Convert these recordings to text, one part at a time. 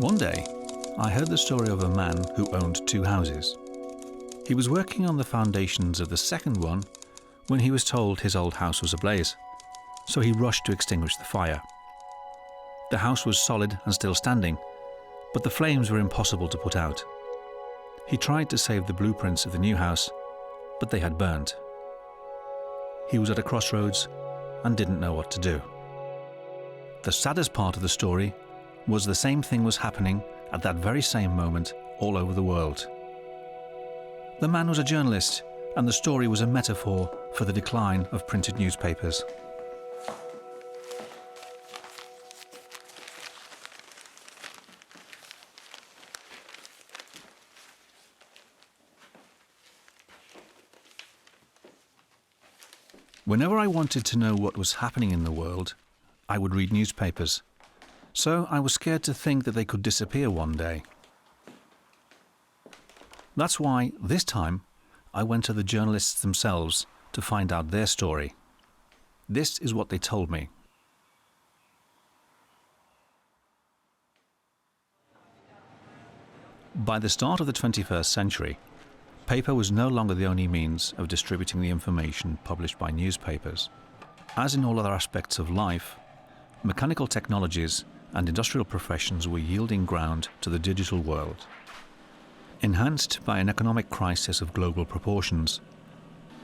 One day, I heard the story of a man who owned 2 houses. He was working on the foundations of the second one when he was told his old house was ablaze, so he rushed to extinguish the fire. The house was solid and still standing, but the flames were impossible to put out. He tried to save the blueprints of the new house, but they had burned. He was at a crossroads and didn't know what to do. The saddest part of the story was the same thing was happening at that very same moment all over the world. The man was a journalist, and the story was a metaphor for the decline of printed newspapers. Whenever I wanted to know what was happening in the world, I would read newspapers. So I was scared to think that they could disappear one day. That's why, this time, I went to the journalists themselves to find out their story. This is what they told me. By the start of the 21st century, paper was no longer the only means of distributing the information published by newspapers. As in all other aspects of life, mechanical technologies and industrial professions were yielding ground to the digital world. Enhanced by an economic crisis of global proportions,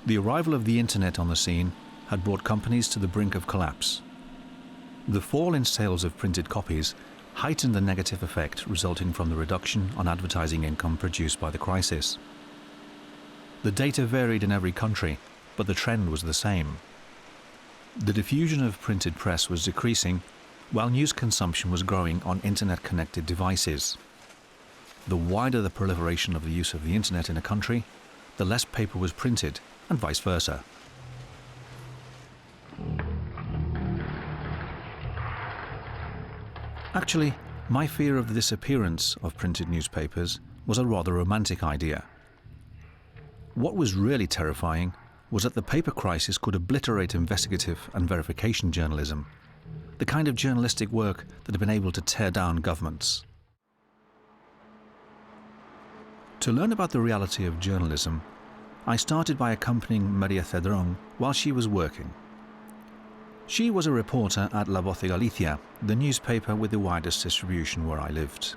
the arrival of the internet on the scene had brought companies to the brink of collapse. The fall in sales of printed copies heightened the negative effect resulting from the reduction on advertising income produced by the crisis. The data varied in every country, but the trend was the same. The diffusion of printed press was decreasing, while news consumption was growing on internet-connected devices. The wider the proliferation of the use of the internet in a country, the less paper was printed, and vice versa. Actually, my fear of the disappearance of printed newspapers was a rather romantic idea. What was really terrifying was that the paper crisis could obliterate investigative and verification journalism, the kind of journalistic work that had been able to tear down governments. To learn about the reality of journalism, I started by accompanying Maria Cedrón while she was working. She was a reporter at La Voz de Galicia, the newspaper with the widest distribution where I lived.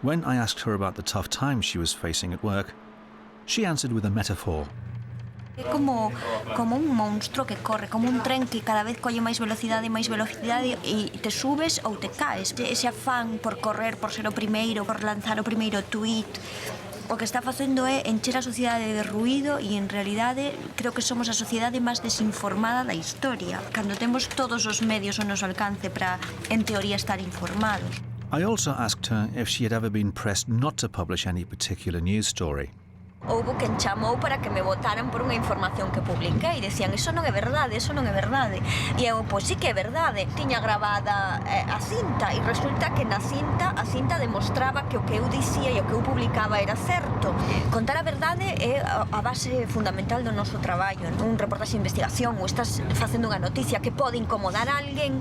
When I asked her about the tough times she was facing at work, she answered with a metaphor. É como un monstruo que corre, como un tren que cada vez colle máis velocidade e te subes ou te caes. Ese afán por correr, por ser o primeiro, por lanzar o primeiro tweet, o que está facendo é encher a sociedade de ruído e, en realidade, creo que somos a sociedade máis desinformada da historia, cando temos todos os medios ao noso alcance para, en teoría, estar informados. I also asked her if she had ever been pressed not to publish any particular news story. Houbo quen chamou para que me votaran por unha información que publiquei. Decían, eso non é verdade, eso non é verdade. E eu, pois sí que é verdade. Tiña gravada a cinta e resulta que na cinta, a cinta demostraba que o que eu dicía e o que eu publicaba era certo. Contar a verdade é a base fundamental do noso traballo. Un reportaxe de investigación ou estás facendo unha noticia que pode incomodar a alguén,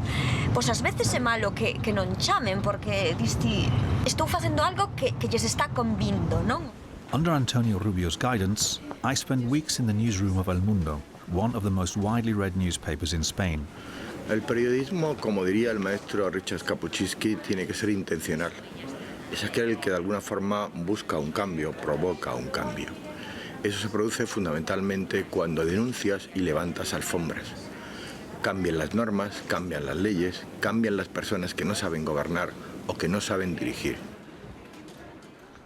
pois ás veces é malo que non chamen porque diste, estou facendo algo que lles está convindo, non? Under Antonio Rubio's guidance, I spent weeks in the newsroom of El Mundo, one of the most widely read newspapers in Spain. El periodismo, como diría el maestro Richard Kapuscinski, tiene que ser intencional. Es aquel que de alguna forma busca un cambio, provoca un cambio. Eso se produce fundamentalmente cuando denuncias y levantas alfombras. Cambian las normas, cambian las leyes, cambian las personas que no saben gobernar o que no saben dirigir.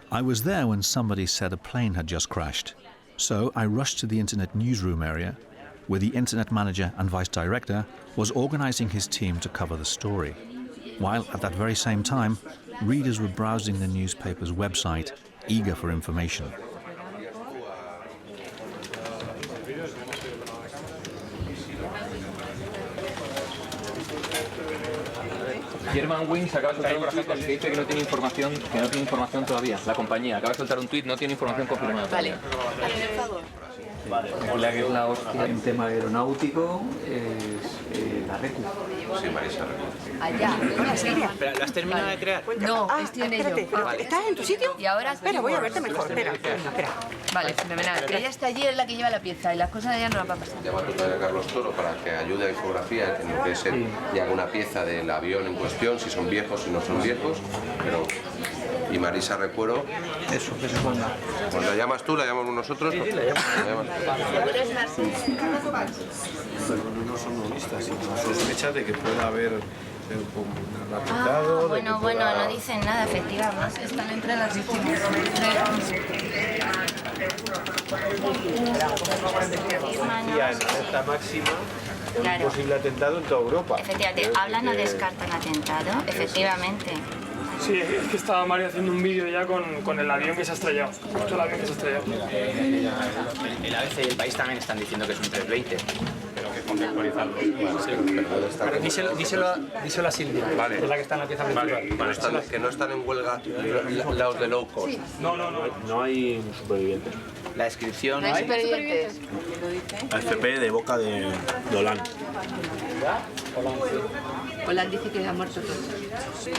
I was there when somebody said a plane had just crashed, so I rushed to the internet newsroom area, where the internet manager and vice director was organizing his team to cover the story, while at that very same time, readers were browsing the newspaper's website, eager for information. German Wings acaba de soltar un tuit que dice que no tiene información todavía. La compañía acaba de soltar un tuit, no tiene información confirmada. Vale, hazme el favor. La que es la hostia en tema aeronáutico es la RECU. Sí, Marisa. Allá. Hola, Silvia. ¿Pero lo has terminado de crear? No, estoy en ello. Vale. ¿Estás en tu sitio? Y ahora... Espera, voy a verte mejor. Espera. Vale, fenomenal. Ella está allí, es la que lleva la pieza y las cosas de ella no las va a pasar. Llama a tu padre Carlos Toro para que ayude a infografía en lo que es y haga una pieza del avión en cuestión, si son viejos, si no son viejos, pero... Y Marisa Recuero. Eso, que se ponga. Pues la llamas tú, la llamamos nosotros. Sí, la llamas. Pero no son novistas, sino sospechas de que pueda haber un atentado. Bueno, no dicen nada, efectivamente. Están entre las víctimas. En alerta máxima. Claro. Un posible atentado en toda Europa. Efectivamente, hablan o descartan atentado, efectivamente. Sí, es que estaba Mario haciendo un vídeo ya con el avión que se ha estrellado. Justo el avión que se ha estrellado. El ABC y el país también están diciendo que es un 320. Pero que contextualizarlo. Pero díselo a Silvia, Vale. que es la que está en la pieza principal. Que no están en huelga los de low cost. No hay supervivientes. La descripción... ¿No hay supervivientes? AFP de boca de Dolan. Hollande dice que ha muerto todo.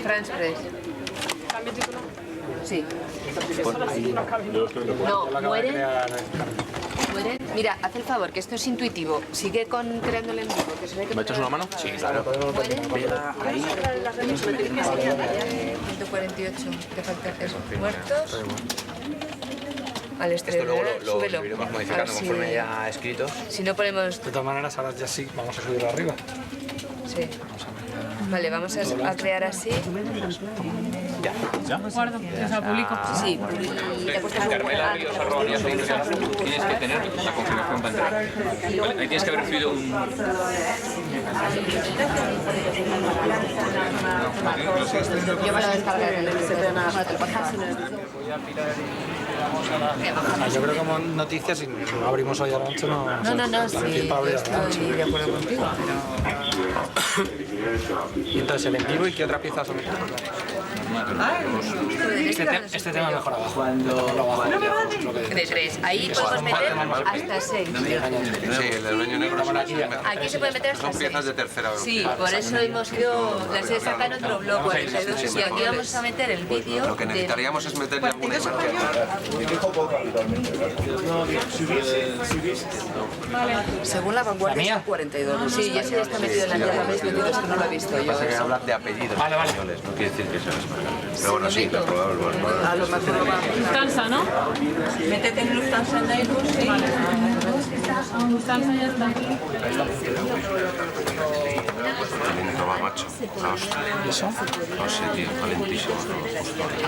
France Press. ¿Cambio título? Sí. No, mueren. ¿Mueren? Mira, haz el favor, que esto es intuitivo. Sigue creándolo en vivo. Que se ve que ¿Me echas una mano? Sí, claro. ¿Mueren? Ahí. 148. Te falta eso. ¿Muertos? Al Esto estreno, luego lo súbelo. iremos A modificando ver conforme ya escrito. Si no ponemos... De todas maneras, ahora ya sí, vamos a subirlo arriba. Sí. Vale, vamos a crear así. Guardo, o sea, publico. Sí. Carmela Ríos Arroyo, tienes que tener la confirmación para entrar. Vale, ahí tienes que haber recibido un... Yo me lo descargaré en el Yo creo que como noticias, si no abrimos hoy a la noche, no... No, sí, estoy de acuerdo contigo, Y entonces el en vivo y qué otra pieza someter. Este tema mejor abajo. de 3. Ahí podemos meter hasta 6. Sí, el del baño negro es Aquí se puede meter hasta 6. son piezas de tercera europea. Sí, por eso hemos ido, las he sacado en otro blog 42 y aquí vamos a meter el vídeo. Lo que necesitaríamos es meter ya alguna imagen. Según la vanguardia son 42. Sí, ya se está metido en la tierra, habéis metido, es que no lo he visto yo. Pasa que hablan de apellidos españoles, no quiere decir que sean españoles. Pero bueno, sí, lo probable. A lo mejor lo va. Lufthansa, ¿no? Métete en Lufthansa en Airbus, sí. Lufthansa ya está. También toma macho. La hostia. ¿Y eso? No sé, tío, valentísimo.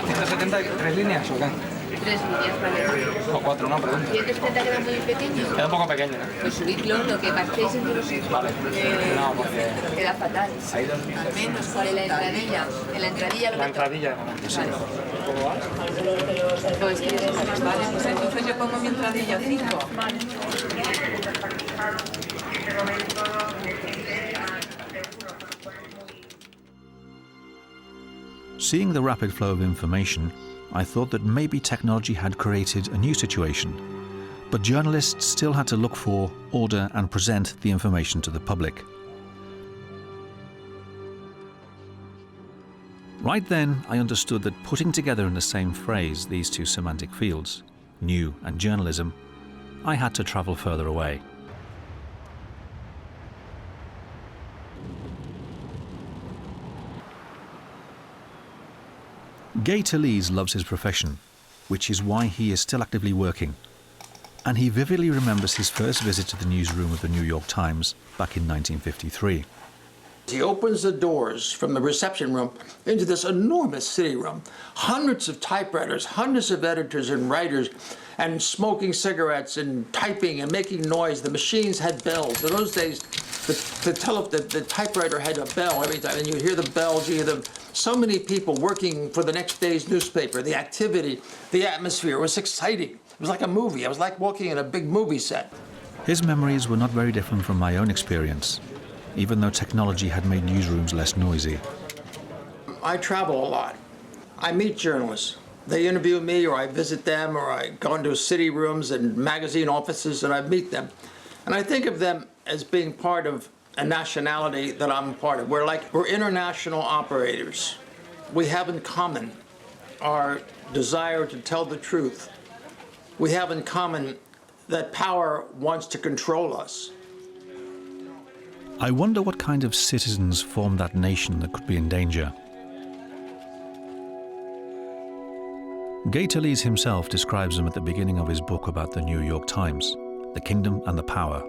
173 líneas o qué? 3 líneas, vale. O 4, no, perdón. 170 queda muy pequeño. Queda un poco pequeño, ¿no? Pues subidlo, lo que partéis entre los hijos. Vale. No, porque... Queda fatal. Al menos, ¿cuál es la entradilla? En la entradilla lo La meto. entradilla, sí. No, es que vale, pues entonces yo pongo mi entradilla 5. Seeing the rapid flow of information, I thought that maybe technology had created a new situation, but journalists still had to look for, order and present the information to the public. Right then, I understood that putting together in the same phrase these two semantic fields, new and journalism, I had to travel further away. Gay Talese loves his profession, which is why he is still actively working. And he vividly remembers his first visit to the newsroom of the New York Times back in 1953. He opens the doors from the reception room into this enormous sitting room. Hundreds of typewriters, hundreds of editors and writers, and smoking cigarettes and typing and making noise. The machines had bells. In those days, the typewriter had a bell every time, and you hear the bells, you hear them. So many people working for the next day's newspaper, the activity, the atmosphere was exciting. It was like a movie. I was like walking in a big movie set. His memories were not very different from my own experience, even though technology had made newsrooms less noisy. I travel a lot. I meet journalists. They interview me, or I visit them, or I go into city rooms and magazine offices and I meet them. And I think of them as being part of a nationality that I'm a part of. We're international operators. We have in common our desire to tell the truth. We have in common that power wants to control us. I wonder what kind of citizens formed that nation that could be in danger. Gay Talese himself describes them at the beginning of his book about the New York Times, The Kingdom and the Power.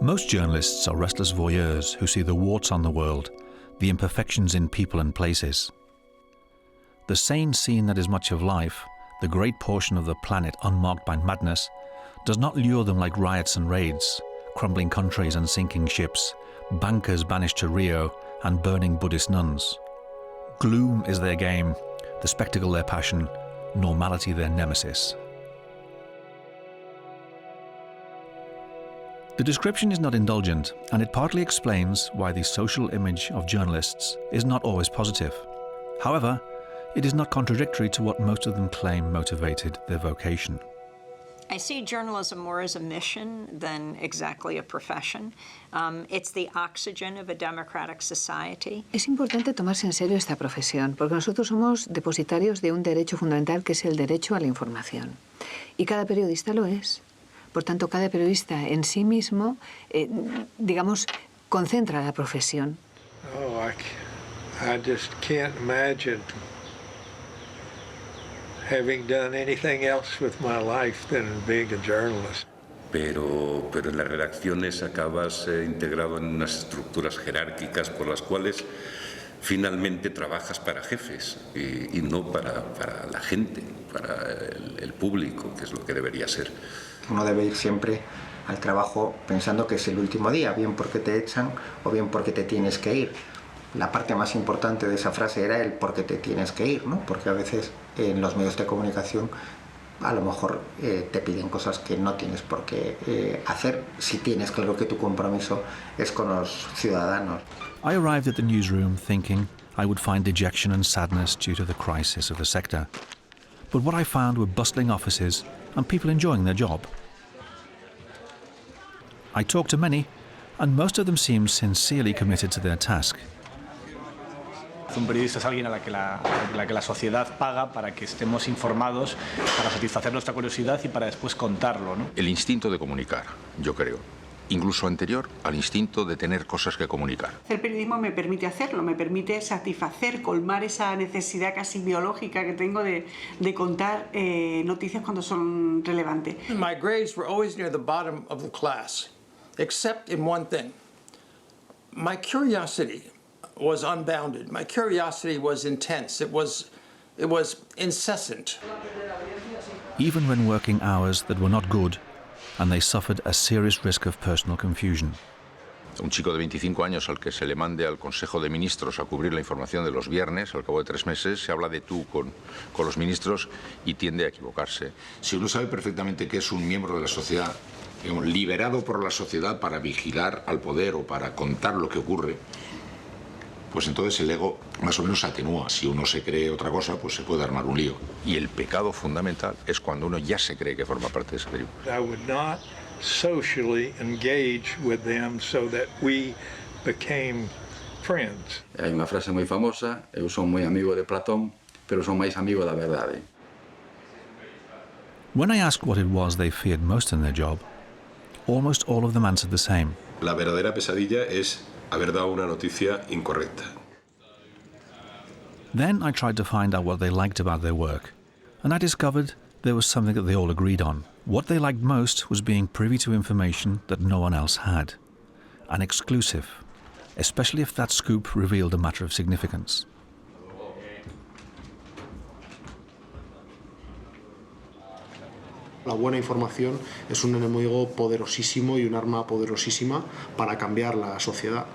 Most journalists are restless voyeurs who see the warts on the world, the imperfections in people and places. The sane scene that is much of life, the great portion of the planet unmarked by madness, does not lure them like riots and raids, crumbling countries and sinking ships, bankers banished to Rio, and burning Buddhist nuns. Gloom is their game, the spectacle their passion, normality their nemesis. The description is not indulgent, and it partly explains why the social image of journalists is not always positive. However, it is not contradictory to what most of them claim motivated their vocation. I see journalism more as a mission than exactly a profession. It's the oxygen of a democratic society. Es importante tomarse en serio esta profesión, porque nosotros somos depositarios de un derecho fundamental que es el derecho a la información. Y cada periodista lo es. Por tanto, cada periodista en sí mismo, digamos, concentra la profesión. Oh, I just can't imagine having done anything else with my life than being a journalist. Pero en las redacciones acabas integrado en unas estructuras jerárquicas por las cuales finalmente trabajas para jefes y no para la gente, para el público, que es lo que debería ser. Uno debe ir siempre al trabajo pensando que es el último día, bien porque te echan o bien porque te tienes que ir. La parte más importante de esa frase era el por qué te tienes que ir, ¿no? Porque a veces en los medios de comunicación a lo mejor te piden cosas que no tienes por qué hacer si tienes claro que tu compromiso es con los ciudadanos. I arrived at the newsroom thinking I would find dejection and sadness due to the crisis of the sector. But what I found were bustling offices and people enjoying their job. I talked to many, and most of them seemed sincerely committed to their task. Un periodista es alguien a la que la sociedad paga para que estemos informados, para satisfacer nuestra curiosidad y para después contarlo, ¿no? El instinto de comunicar, yo creo, incluso anterior al instinto de tener cosas que comunicar. El periodismo me permite hacerlo, me permite satisfacer, colmar esa necesidad casi biológica que tengo de contar noticias cuando son relevantes. My grades were always near the bottom of the class, except in one thing. My curiosity was unbounded. My curiosity was intense. It was incessant. Even when working hours that were not good, and they suffered a serious risk of personal confusion. Un chico de 25 años al que se le mande al Consejo de Ministros a cubrir la información de los viernes, al cabo de 3 meses, se habla de tú con los ministros y tiende a equivocarse. Si uno sabe perfectamente que es un miembro de la sociedad, liberado por la sociedad para vigilar al poder o para contar lo que ocurre, pues entonces el ego más o menos se atenúa. Si uno se cree otra cosa, pues se puede armar un lío. Y el pecado fundamental es cuando uno ya se cree que forma parte de ese tribu. I would not socially engage with them so that we became friends. Hay una frase muy famosa, eu son muy amigo de Platón, pero son máis amigo da verdade. When I asked what it was they feared most in their job, almost all of them answered the same. La verdadera pesadilla es haber dado una noticia incorrecta. Then I tried to find out what they liked about their work, and I discovered there was something that they all agreed on. What they liked most was being privy to information that no one else had. An exclusive, especially if that scoop revealed a matter of significance. La buena información es un enemigo poderosísimo y un arma poderosísima para cambiar la sociedad.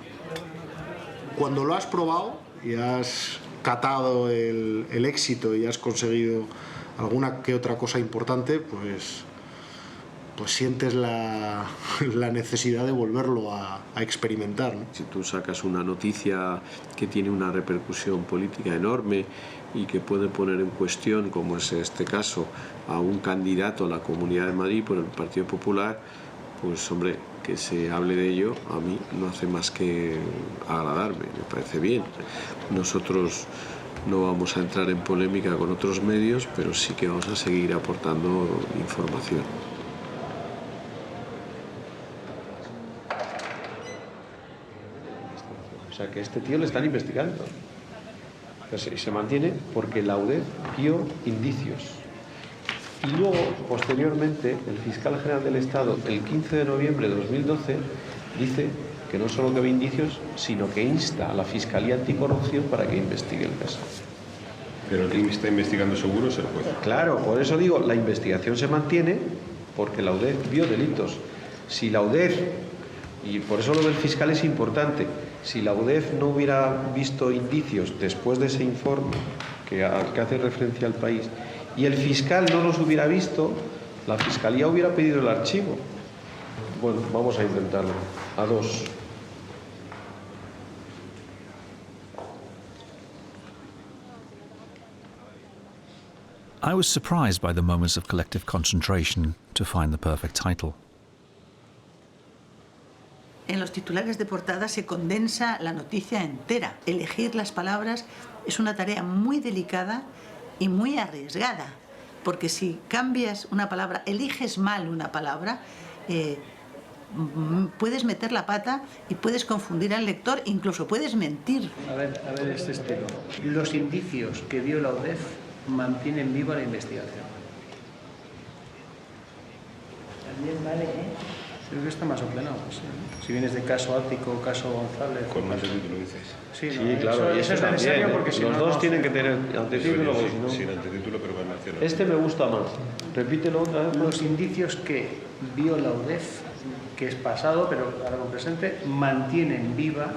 Cuando lo has probado y has catado el éxito y has conseguido alguna que otra cosa importante, pues pues sientes la necesidad de volverlo a experimentar, ¿no? Si tú sacas una noticia que tiene una repercusión política enorme y que puede poner en cuestión, como es este caso, a un candidato a la Comunidad de Madrid por el Partido Popular, pues hombre, que se hable de ello a mí no hace más que agradarme, me parece bien. Nosotros no vamos a entrar en polémica con otros medios, pero sí que vamos a seguir aportando información. O sea, que este tío le están investigando. Y se mantiene porque la UDEF vio indicios. Y luego, posteriormente, el fiscal general del Estado, el 15 de noviembre de 2012, dice que no solo que ve indicios, sino que insta a la Fiscalía Anticorrupción para que investigue el caso. Pero el que está investigando seguro es el juez. Claro, por eso digo, la investigación se mantiene porque la UDEF vio delitos. Si la UDEF, y por eso lo del fiscal es importante, si la UDEF no hubiera visto indicios después de ese informe al que hace referencia al país, y el fiscal no los hubiera visto, la Fiscalía hubiera pedido el archivo. Bueno, vamos a intentarlo. A dos. I was surprised by the moments of collective concentration to find the perfect title. En los titulares de portada se condensa la noticia entera. Elegir las palabras es una tarea muy delicada y muy arriesgada, porque si cambias una palabra, eliges mal una palabra, puedes meter la pata y puedes confundir al lector, incluso puedes mentir. A ver este estilo. Los indicios que dio la UDEF mantienen viva la investigación. También vale, ¿eh? Creo que está más ordenado. Sí. Si vienes de caso Ático, caso González... Con más título dices. Sí, claro, eso es necesario porque si los no... dos tienen que tener antetítulo. Sin antetítulo, pero con nacional. Este me gusta más. Repítelo. Los indicios que vio la UDEF, que es pasado, pero ahora con presente, mantienen viva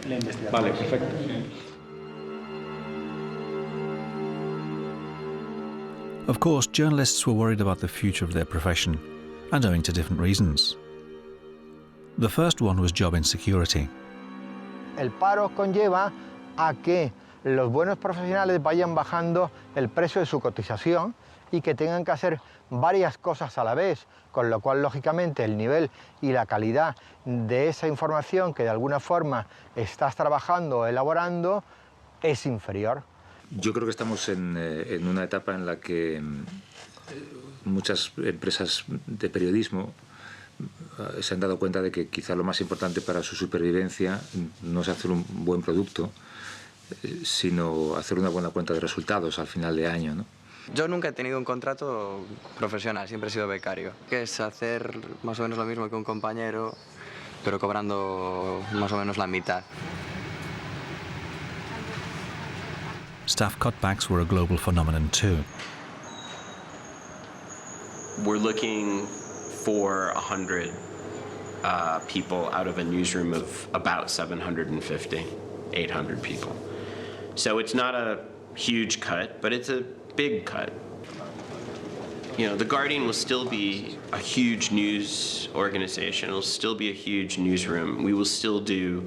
la investigación. Vale, perfecto. Of course, journalists were worried about the future of their profession, and owing to different reasons. The first one was job insecurity. El paro conlleva a que los buenos profesionales vayan bajando el precio de su cotización y que tengan que hacer varias cosas a la vez, con lo cual, lógicamente, el nivel y la calidad de esa información que de alguna forma estás trabajando o elaborando es inferior. Yo creo que estamos en una etapa en la que muchas empresas de periodismo se han dado cuenta de que quizá lo más importante para su supervivencia no es hacer un buen producto, sino hacer una buena cuenta de resultados al final de año, ¿no? Yo nunca he tenido un contrato profesional, siempre he sido becario, que es hacer más o menos lo mismo que un compañero, pero cobrando más o menos la mitad. Staff cutbacks were a global phenomenon too. We're looking for 100 people out of a newsroom of about 750, 800 people. So it's not a huge cut, but it's a big cut. You know, The Guardian will still be a huge news organization. It'll still be a huge newsroom. We will still do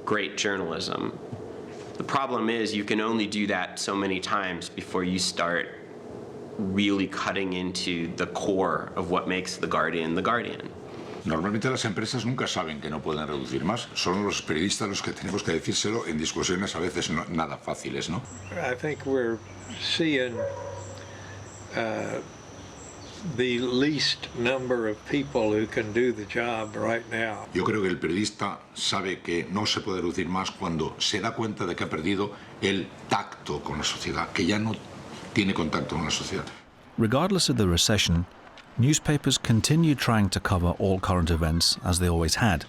great journalism. The problem is you can only do that so many times before you start really cutting into the core of what makes The Guardian The Guardian. Normalmente las empresas nunca saben que no pueden reducir más. Son los periodistas los que tenemos que decírselo en discusiones a veces nada fáciles, ¿no? I think we're seeing the least number of people who can do the job right now. Yo creo que el periodista sabe que no se puede reducir más cuando se da cuenta de que ha perdido el tacto con la sociedad, que ya no tiene contacto con la sociedad. Regardless of the recession, newspapers continued trying to cover all current events as they always had.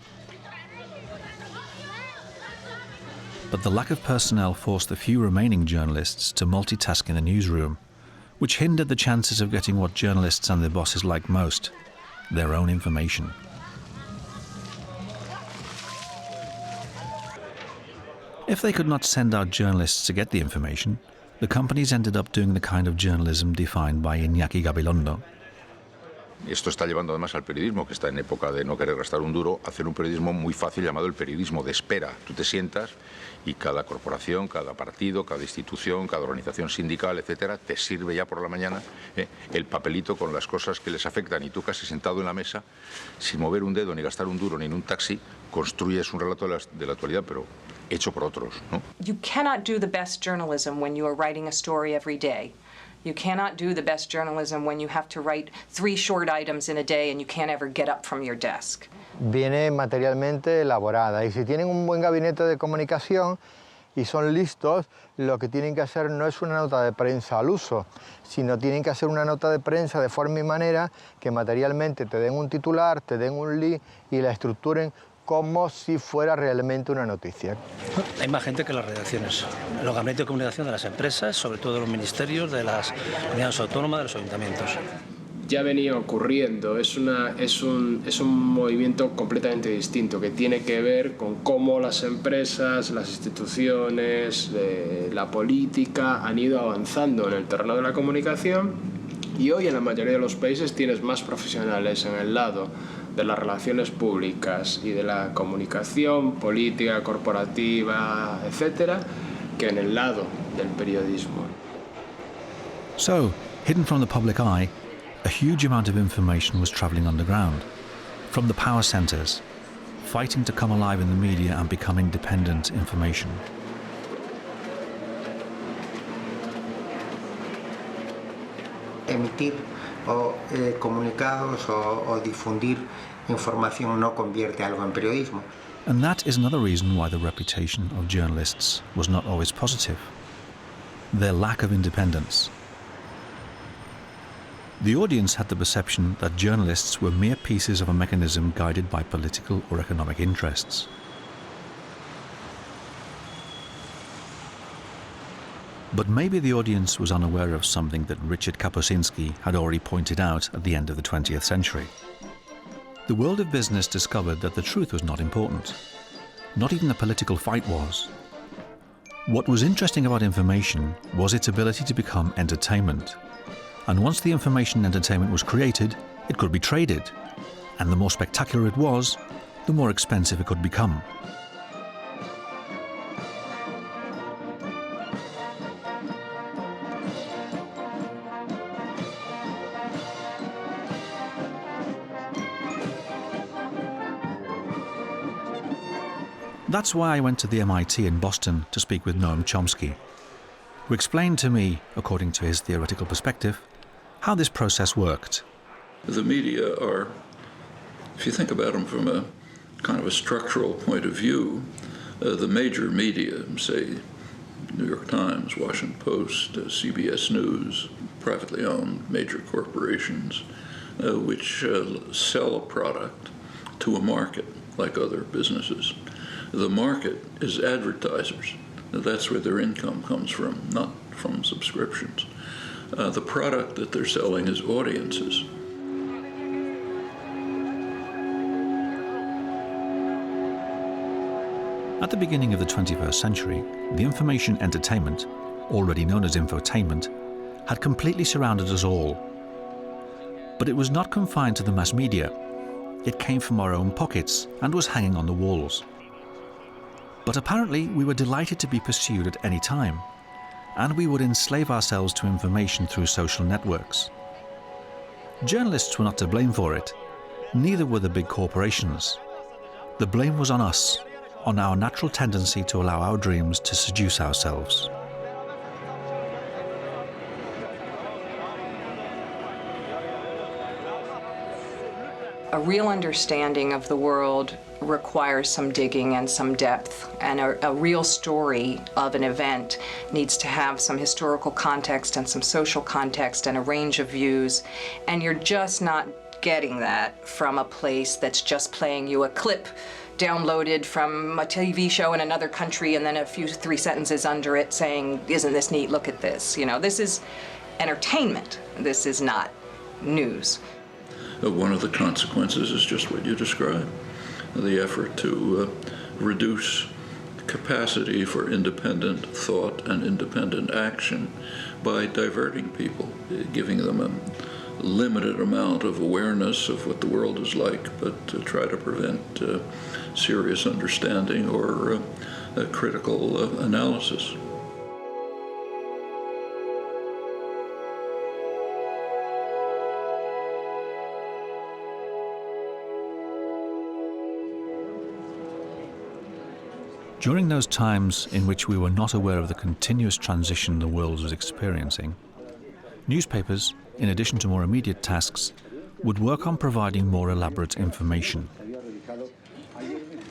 But the lack of personnel forced the few remaining journalists to multitask in the newsroom, which hindered the chances of getting what journalists and their bosses like most, their own information. If they could not send out journalists to get the information, the companies ended up doing the kind of journalism defined by Iñaki Gabilondo. Esto está llevando además al periodismo, que está en época de no querer gastar un duro, a hacer un periodismo muy fácil llamado el periodismo de espera. Tú te sientas y cada corporación, cada partido, cada institución, cada organización sindical, etcétera, te sirve ya por la mañana el papelito con las cosas que les afectan, y tú casi sentado en la mesa, sin mover un dedo, ni gastar un duro, ni en un taxi, construyes un relato de la actualidad, pero hecho por otros, ¿no? You cannot do the best journalism when you are writing a story every day. You cannot do the best journalism when you have to write 3 short items in a day and you can't ever get up from your desk. Viene materialmente elaborada, y si tienen un buen gabinete de comunicación y son listos, lo que tienen que hacer no es una nota de prensa al uso, sino tienen que hacer una nota de prensa de forma y manera que materialmente te den un titular, te den un link y la estructuren como si fuera realmente una noticia. Hay más gente que las redacciones, los gabinetes de comunicación de las empresas, sobre todo de los ministerios, de las comunidades autónomas, de los ayuntamientos. Ya venía ocurriendo, es un movimiento completamente distinto que tiene que ver con cómo las empresas, las instituciones, la política han ido avanzando en el terreno de la comunicación, y hoy en la mayoría de los países tienes más profesionales en el lado de las relaciones públicas y de la comunicación política, corporativa, etcétera, que en el lado del periodismo. So, hidden from the public eye, a huge amount of information was travelling underground, from the power centres, fighting to come alive in the media and become independent information. Emitir comunicados o difundir información no convierte algo en periodismo. And that is another reason why the reputation of journalists was not always positive. Their lack of independence. The audience had the perception that journalists were mere pieces of a mechanism guided by political or economic interests. But maybe the audience was unaware of something that Richard Kapuscinski had already pointed out at the end of the 20th century. The world of business discovered that the truth was not important. Not even the political fight was. What was interesting about information was its ability to become entertainment. And once the information entertainment was created, it could be traded. And the more spectacular it was, the more expensive it could become. That's why I went to the MIT in Boston to speak with Noam Chomsky, who explained to me, according to his theoretical perspective, how this process worked. The media are, if you think about them from a kind of a structural point of view, the major media, say New York Times, Washington Post, CBS News, privately owned major corporations, which sell a product to a market like other businesses. The market is advertisers. That's where their income comes from, not from subscriptions. The product that they're selling is audiences. At the beginning of the 21st century, the information entertainment, already known as infotainment, had completely surrounded us all. But it was not confined to the mass media. It came from our own pockets and was hanging on the walls. But apparently we were delighted to be pursued at any time, and we would enslave ourselves to information through social networks. Journalists were not to blame for it, neither were the big corporations. The blame was on us, on our natural tendency to allow our dreams to seduce ourselves. A real understanding of the world requires some digging and some depth, and a real story of an event needs to have some historical context and some social context and a range of views, and you're just not getting that from a place that's just playing you a clip downloaded from a TV show in another country and then a few 3 sentences under it saying, isn't this neat, look at this. You know, this is entertainment. This is not news. One of the consequences is just what you described, the effort to reduce capacity for independent thought and independent action by diverting people, giving them limited amount of awareness of what the world is like, but to try to prevent serious understanding or critical analysis. During those times in which we were not aware of the continuous transition the world was experiencing, newspapers, in addition to more immediate tasks, would work on providing more elaborate information.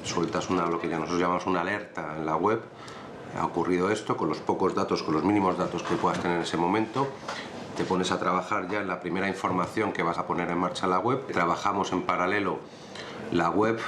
Sueltas lo que ya nosotros llamamos una alerta en la web. Ha ocurrido esto, con los pocos datos, con los mínimos datos que puedas tener en ese momento. Te pones a trabajar ya en la primera información que vas a poner en marcha en la web. Trabajamos en paralelo la web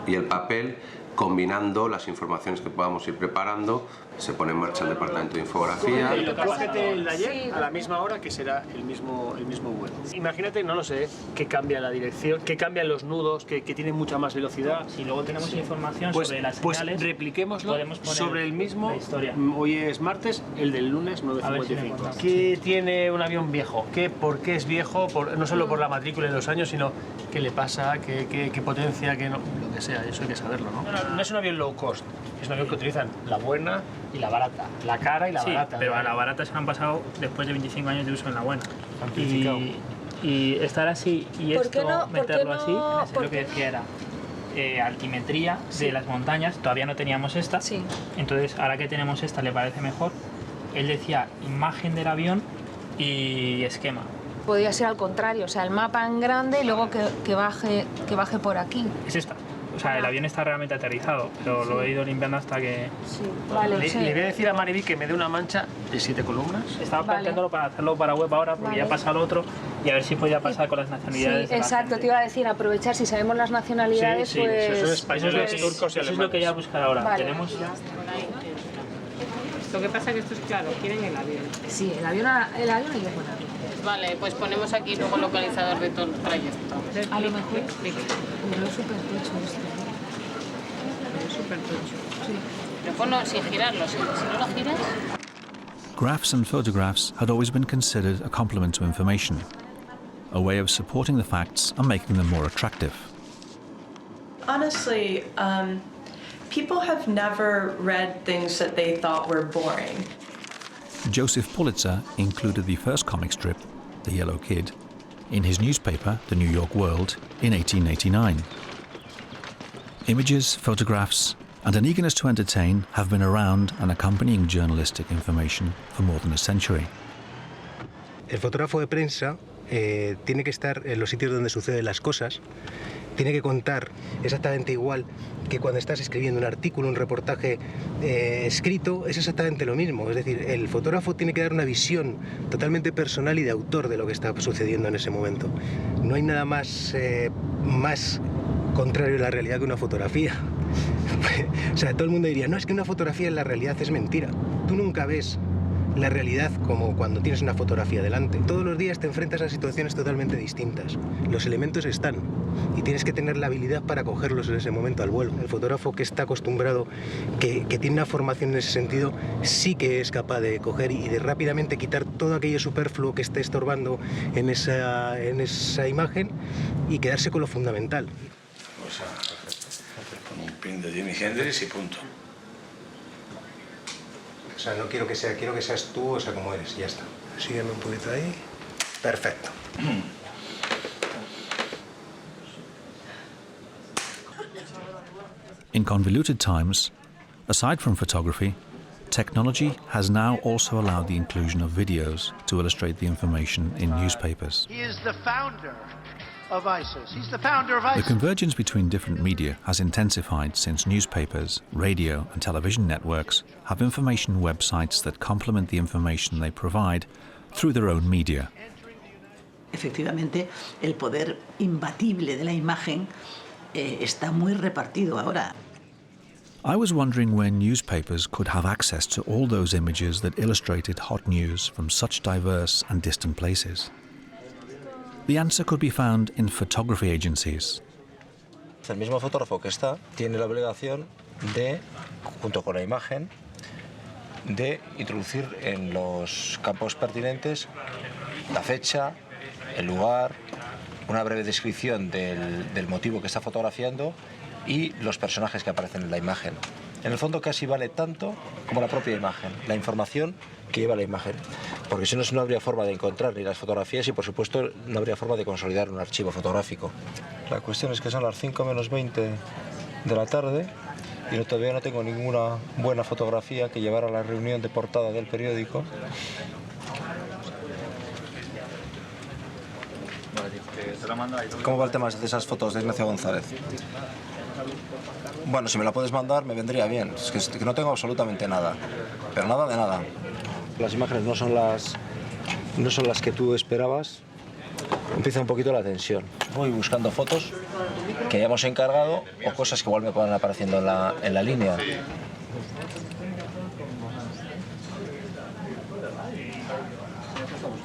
y el papel, combinando las informaciones que podamos ir preparando. Se pone en marcha el departamento de infografía. Cógete el de ayer a la misma hora, que será el mismo vuelo. Imagínate, no lo sé, que cambia la dirección, que cambian los nudos, que tienen mucha más velocidad. Si luego tenemos información sobre las señales, pues repliquémoslo sobre el mismo. La historia. Hoy es martes, el del lunes 9:55. ¿Qué tiene un avión viejo? ¿Por qué es viejo? No solo por la matrícula y los años, sino qué le pasa, qué potencia, qué no, lo que sea. Eso hay que saberlo, ¿no? No es un avión low cost, es un avión que utilizan la buena y la barata, la cara y la barata. Pero a la barata se han pasado después de 25 años de uso en la buena. Y estar así y esto meterlo así, eso es lo que decía era altimetría de las montañas. Todavía no teníamos esta, entonces ahora que tenemos esta le parece mejor. Él decía imagen del avión y esquema. Podría ser al contrario, o sea, el mapa en grande y luego que baje por aquí. Es esta. O sea, el avión está realmente aterrizado, pero lo he ido limpiando hasta que... Sí, vale. Le voy a decir a Mariby que me dé una mancha de 7 columnas. Estaba planteándolo para hacerlo para web ahora, porque ya pasa lo otro, y a ver si podía pasar con las nacionalidades. Sí, exacto, te iba a decir, aprovechar, si sabemos las nacionalidades, pues... Eso es países los turcos y alemanes. Eso es lo que voy a buscar ahora. Vale. Tenemos... Lo que pasa es que esto es claro, quieren el avión. Sí, el avión hay que ponerlo. Vale, pues ponemos aquí luego el localizador de todo el trayecto. A lo mejor. Pero es súper tocho esto. Súper tocho. Sí. Pero ponlo sin girarlo, si no lo giras... Graphs and photographs had always been considered a complement to information, a way of supporting the facts and making them more attractive. Honestly, people have never read things that they thought were boring. Joseph Pulitzer included the first comic strip, The Yellow Kid, in his newspaper, The New York World, in 1889. Images, photographs, and an eagerness to entertain have been around and accompanying journalistic information for more than a century. El fotógrafo de prensa tiene que estar en los sitios donde suceden las cosas, tiene que contar exactamente igual que cuando estás escribiendo un artículo, un reportaje escrito, es exactamente lo mismo. Es decir, el fotógrafo tiene que dar una visión totalmente personal y de autor de lo que está sucediendo en ese momento. No hay nada más contrario a la realidad que una fotografía. O sea, todo el mundo diría, no, es que una fotografía en la realidad es mentira. Tú nunca ves la realidad como cuando tienes una fotografía delante. Todos los días te enfrentas a situaciones totalmente distintas. Los elementos están y tienes que tener la habilidad para cogerlos en ese momento al vuelo. El fotógrafo que está acostumbrado, que tiene una formación en ese sentido, sí que es capaz de coger y de rápidamente quitar todo aquello superfluo que esté estorbando en esa imagen y quedarse con lo fundamental. Vamos a hacer con un pin de Jimi Hendrix y punto. O sea, no quiero que seas tú, o sea, como eres, ya está. Sígueme un poquito ahí. Perfecto. In convoluted times, aside from photography, technology has now also allowed the inclusion of videos to illustrate the information in newspapers. He is the founder of ISIS. He's the founder of ISIS. The convergence between different media has intensified since newspapers, radio and television networks have information websites that complement the information they provide through their own media. Efectivamente, el poder imbatible de la imagen está muy repartido ahora. I was wondering when newspapers could have access to all those images that illustrated hot news from such diverse and distant places. The answer could be found in photography agencies. El mismo fotógrafo que está tiene la obligación de, junto con la imagen, de introducir en los campos pertinentes la fecha, el lugar, una breve descripción del motivo que está fotografiando y los personajes que aparecen en la imagen. En el fondo casi vale tanto como la propia imagen, la información que lleva la imagen, porque si no, no habría forma de encontrar ni las fotografías y por supuesto no habría forma de consolidar un archivo fotográfico. La cuestión es que son las 5 menos 20 de la tarde y todavía no tengo ninguna buena fotografía que llevar a la reunión de portada del periódico. ¿Cómo va el tema de esas fotos de Ignacio González? Bueno, si me la puedes mandar me vendría bien. Es que no tengo absolutamente nada, pero nada de nada. Las imágenes no son las que tú esperabas. Empieza un poquito la tensión. Voy buscando fotos que hayamos encargado o cosas que igual me puedan apareciendo en la línea.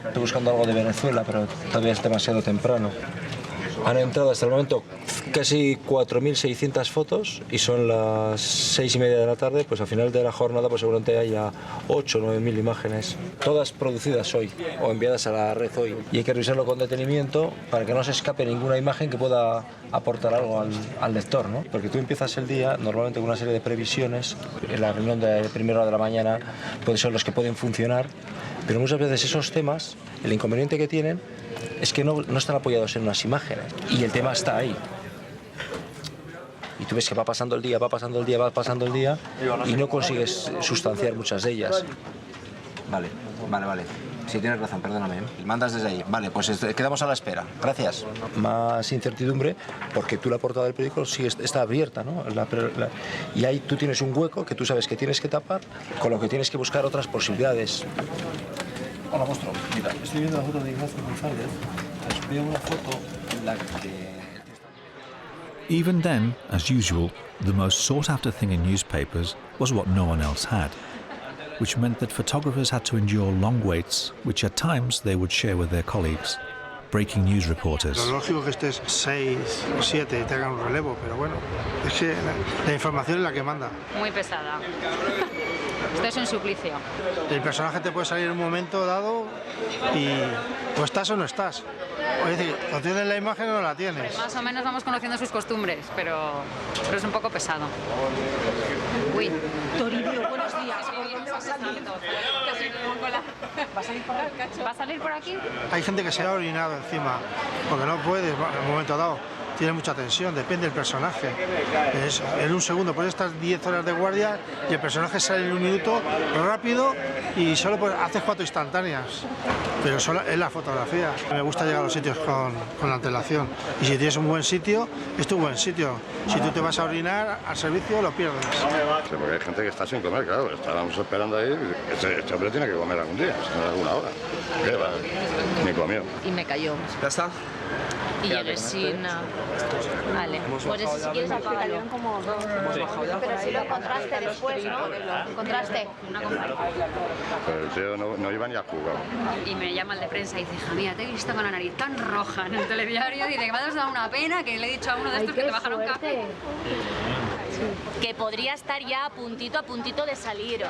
Estoy buscando algo de Venezuela, pero todavía es demasiado temprano. Han entrado hasta el momento casi 4.600 fotos y son las 6:30 de la tarde, pues al final de la jornada pues seguramente haya 8 o 9.000 imágenes, todas producidas hoy o enviadas a la red hoy. Y hay que revisarlo con detenimiento para que no se escape ninguna imagen que pueda aportar algo al lector, ¿no? Porque tú empiezas el día normalmente con una serie de previsiones, en la reunión de primera hora de la mañana pueden ser los que pueden funcionar, pero muchas veces esos temas, el inconveniente que tienen es que no están apoyados en unas imágenes y el tema está ahí. Y tú ves que va pasando el día y no consigues sustanciar muchas de ellas. Vale. Sí, tienes razón, perdóname. Mandas desde ahí. Vale, pues quedamos a la espera. Gracias. Más incertidumbre porque tú la portada del periódico está abierta, ¿no? Y ahí tú tienes un hueco que tú sabes que tienes que tapar, con lo que tienes que buscar otras posibilidades. Hola, monstruo. Mira, estoy viendo la foto de Ignacio González. Pues veo una foto en la que... Even then, as usual, the most sought-after thing in newspapers was what no one else had, which meant that photographers had to endure long waits, which at times they would share with their colleagues, breaking news reporters. Lo lógico que estés 6 o 7 y te hagan un relevo, pero bueno, es que la información es la que manda. Muy pesada. Esto es un suplicio. El personaje te puede salir en un momento dado y o estás o no estás. Es decir, o tienes la imagen o no la tienes. Más o menos vamos conociendo sus costumbres, pero es un poco pesado. Uy. Toribio, buenos días. ¿Va a salir por aquí? Hay gente que se ha orinado encima, porque no puedes, en un momento dado. Tiene mucha tensión, depende del personaje. En un segundo puedes estar 10 horas de guardia y el personaje sale en un minuto rápido y solo haces 4 instantáneas. Pero solo es la fotografía. Me gusta llegar a los sitios con antelación. Y si tienes un buen sitio, es tu buen sitio. Si tú te vas a orinar al servicio, lo pierdes. Sí, porque hay gente que está sin comer, claro. Estábamos esperando ahí. Este hombre tiene que comer algún día, en alguna hora. ¿Qué va? Ni comió. Y me cayó. ¿Ya está? Y llegué sin... Vale, pues eso si quieres apágalo. Pero si lo encontraste después, ¿no? ¿Lo encontraste? Pero el tío no iba ni a jugar. Y me llama el de prensa y dice, hija mía, te he visto con la nariz tan roja en el telediario. Dice que me has dado una pena que le he dicho a uno de estos que te bajaron café. Que podría estar ya a puntito de salir.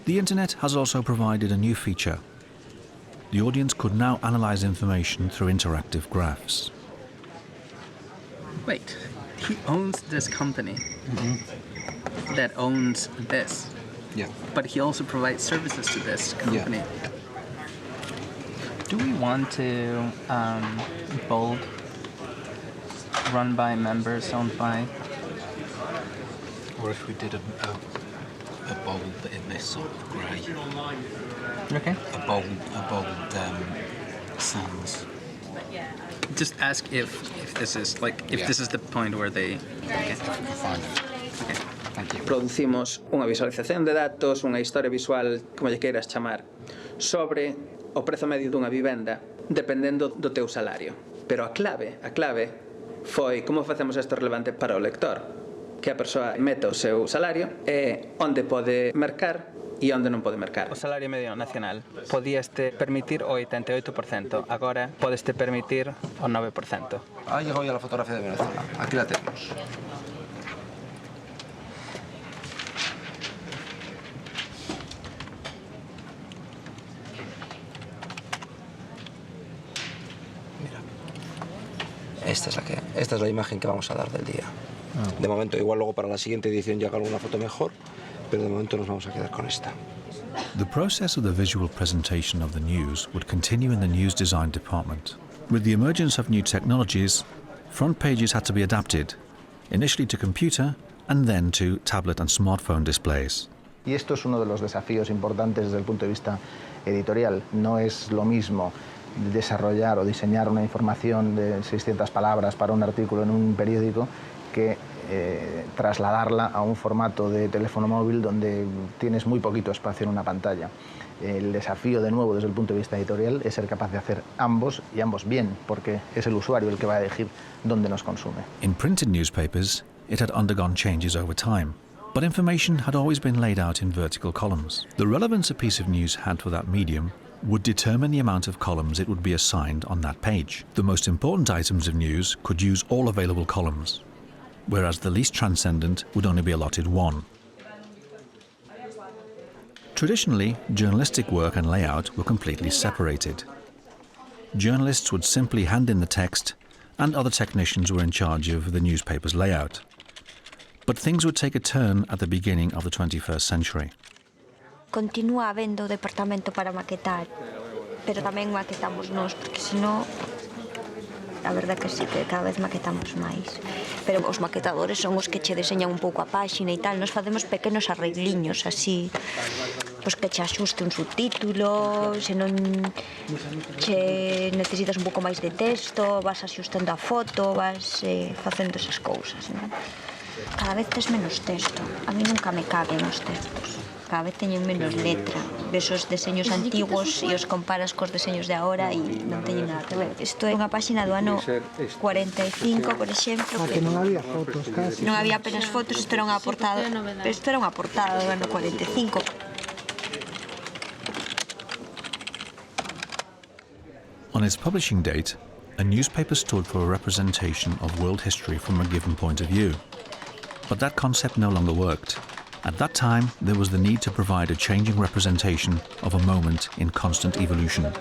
The internet has also provided a new feature. The audience could now analyze information through interactive graphs. Wait, he owns this company that owns this. Yeah. But he also provides services to this company. Yeah. Do we want to bold, run by members, owned by? Or if we did a bold in this sort of grey. Okay. A bold sans. Just ask if this is this is the point where they. Okay. Okay. Thank you. Producimos unha visualización de datos, unha historia visual, como lle queiras chamar, sobre o prezo medio dunha vivenda dependendo do teu salario. Pero a clave foi como facemos isto relevante para o lector. Que a persoa meta o seu salario e onde pode mercar e onde non pode mercar. O salario medio nacional podíaste permitir o 88%, agora podeste permitir o 9%. Ha llegado ya la fotografía de Venezuela. Aquí la tenemos. Esta es la imagen que vamos a dar del día. De momento, igual luego para la siguiente edición llega alguna foto mejor, pero de momento nos vamos a quedar con esta. The process of the visual presentation of the news would continue in the news design department. With the emergence of new technologies, front pages had to be adapted, initially to computer and then to tablet and smartphone displays. Y esto es uno de los desafíos importantes desde el punto de vista editorial. No es lo mismo desarrollar o diseñar una información de 600 palabras para un artículo en un periódico que trasladarla a un formato de teléfono móvil donde tienes muy poquito espacio en una pantalla. El desafío, de nuevo, desde el punto de vista editorial, es ser capaz de hacer ambos y ambos bien, porque es el usuario el que va a elegir dónde nos consume. In printed newspapers, it had undergone changes over time, but information had always been laid out in vertical columns. The relevance a piece of news had for that medium would determine the amount of columns it would be assigned on that page. The most important items of news could use all available columns, whereas the least transcendent would only be allotted one. Traditionally, journalistic work and layout were completely separated. Journalists would simply hand in the text, and other technicians were in charge of the newspaper's layout. But things would take a turn at the beginning of the 21st century. Continúa habendo departamento para maquetar, pero tamén maquetamos nós, porque senón a verdade que sí, que cada vez maquetamos máis. Pero os maquetadores son os que che deseñan un pouco a páxina e tal. Nos facemos pequenos arregliños así, pois que che axuste un subtítulo, se non che necesitas un pouco máis de texto, vas axustando a foto, vas facendo esas cousas, non? Cada vez tes menos texto. A mí nunca me caben os textos. Cada vez teñen menos letra. Ves os deseños antigos e os comparas cos deseños de agora e non teñen nada que ver. Isto é unha páxina do ano 45, por exemplo. Que non había fotos, casi. Non había apenas fotos, isto era unha portada. Isto era unha portada do ano 45. On its publishing date, a newspaper stood for a representation of world history from a given point of view. But that concept no longer worked. At that time, there was the need to provide a changing representation of a moment in constant evolution.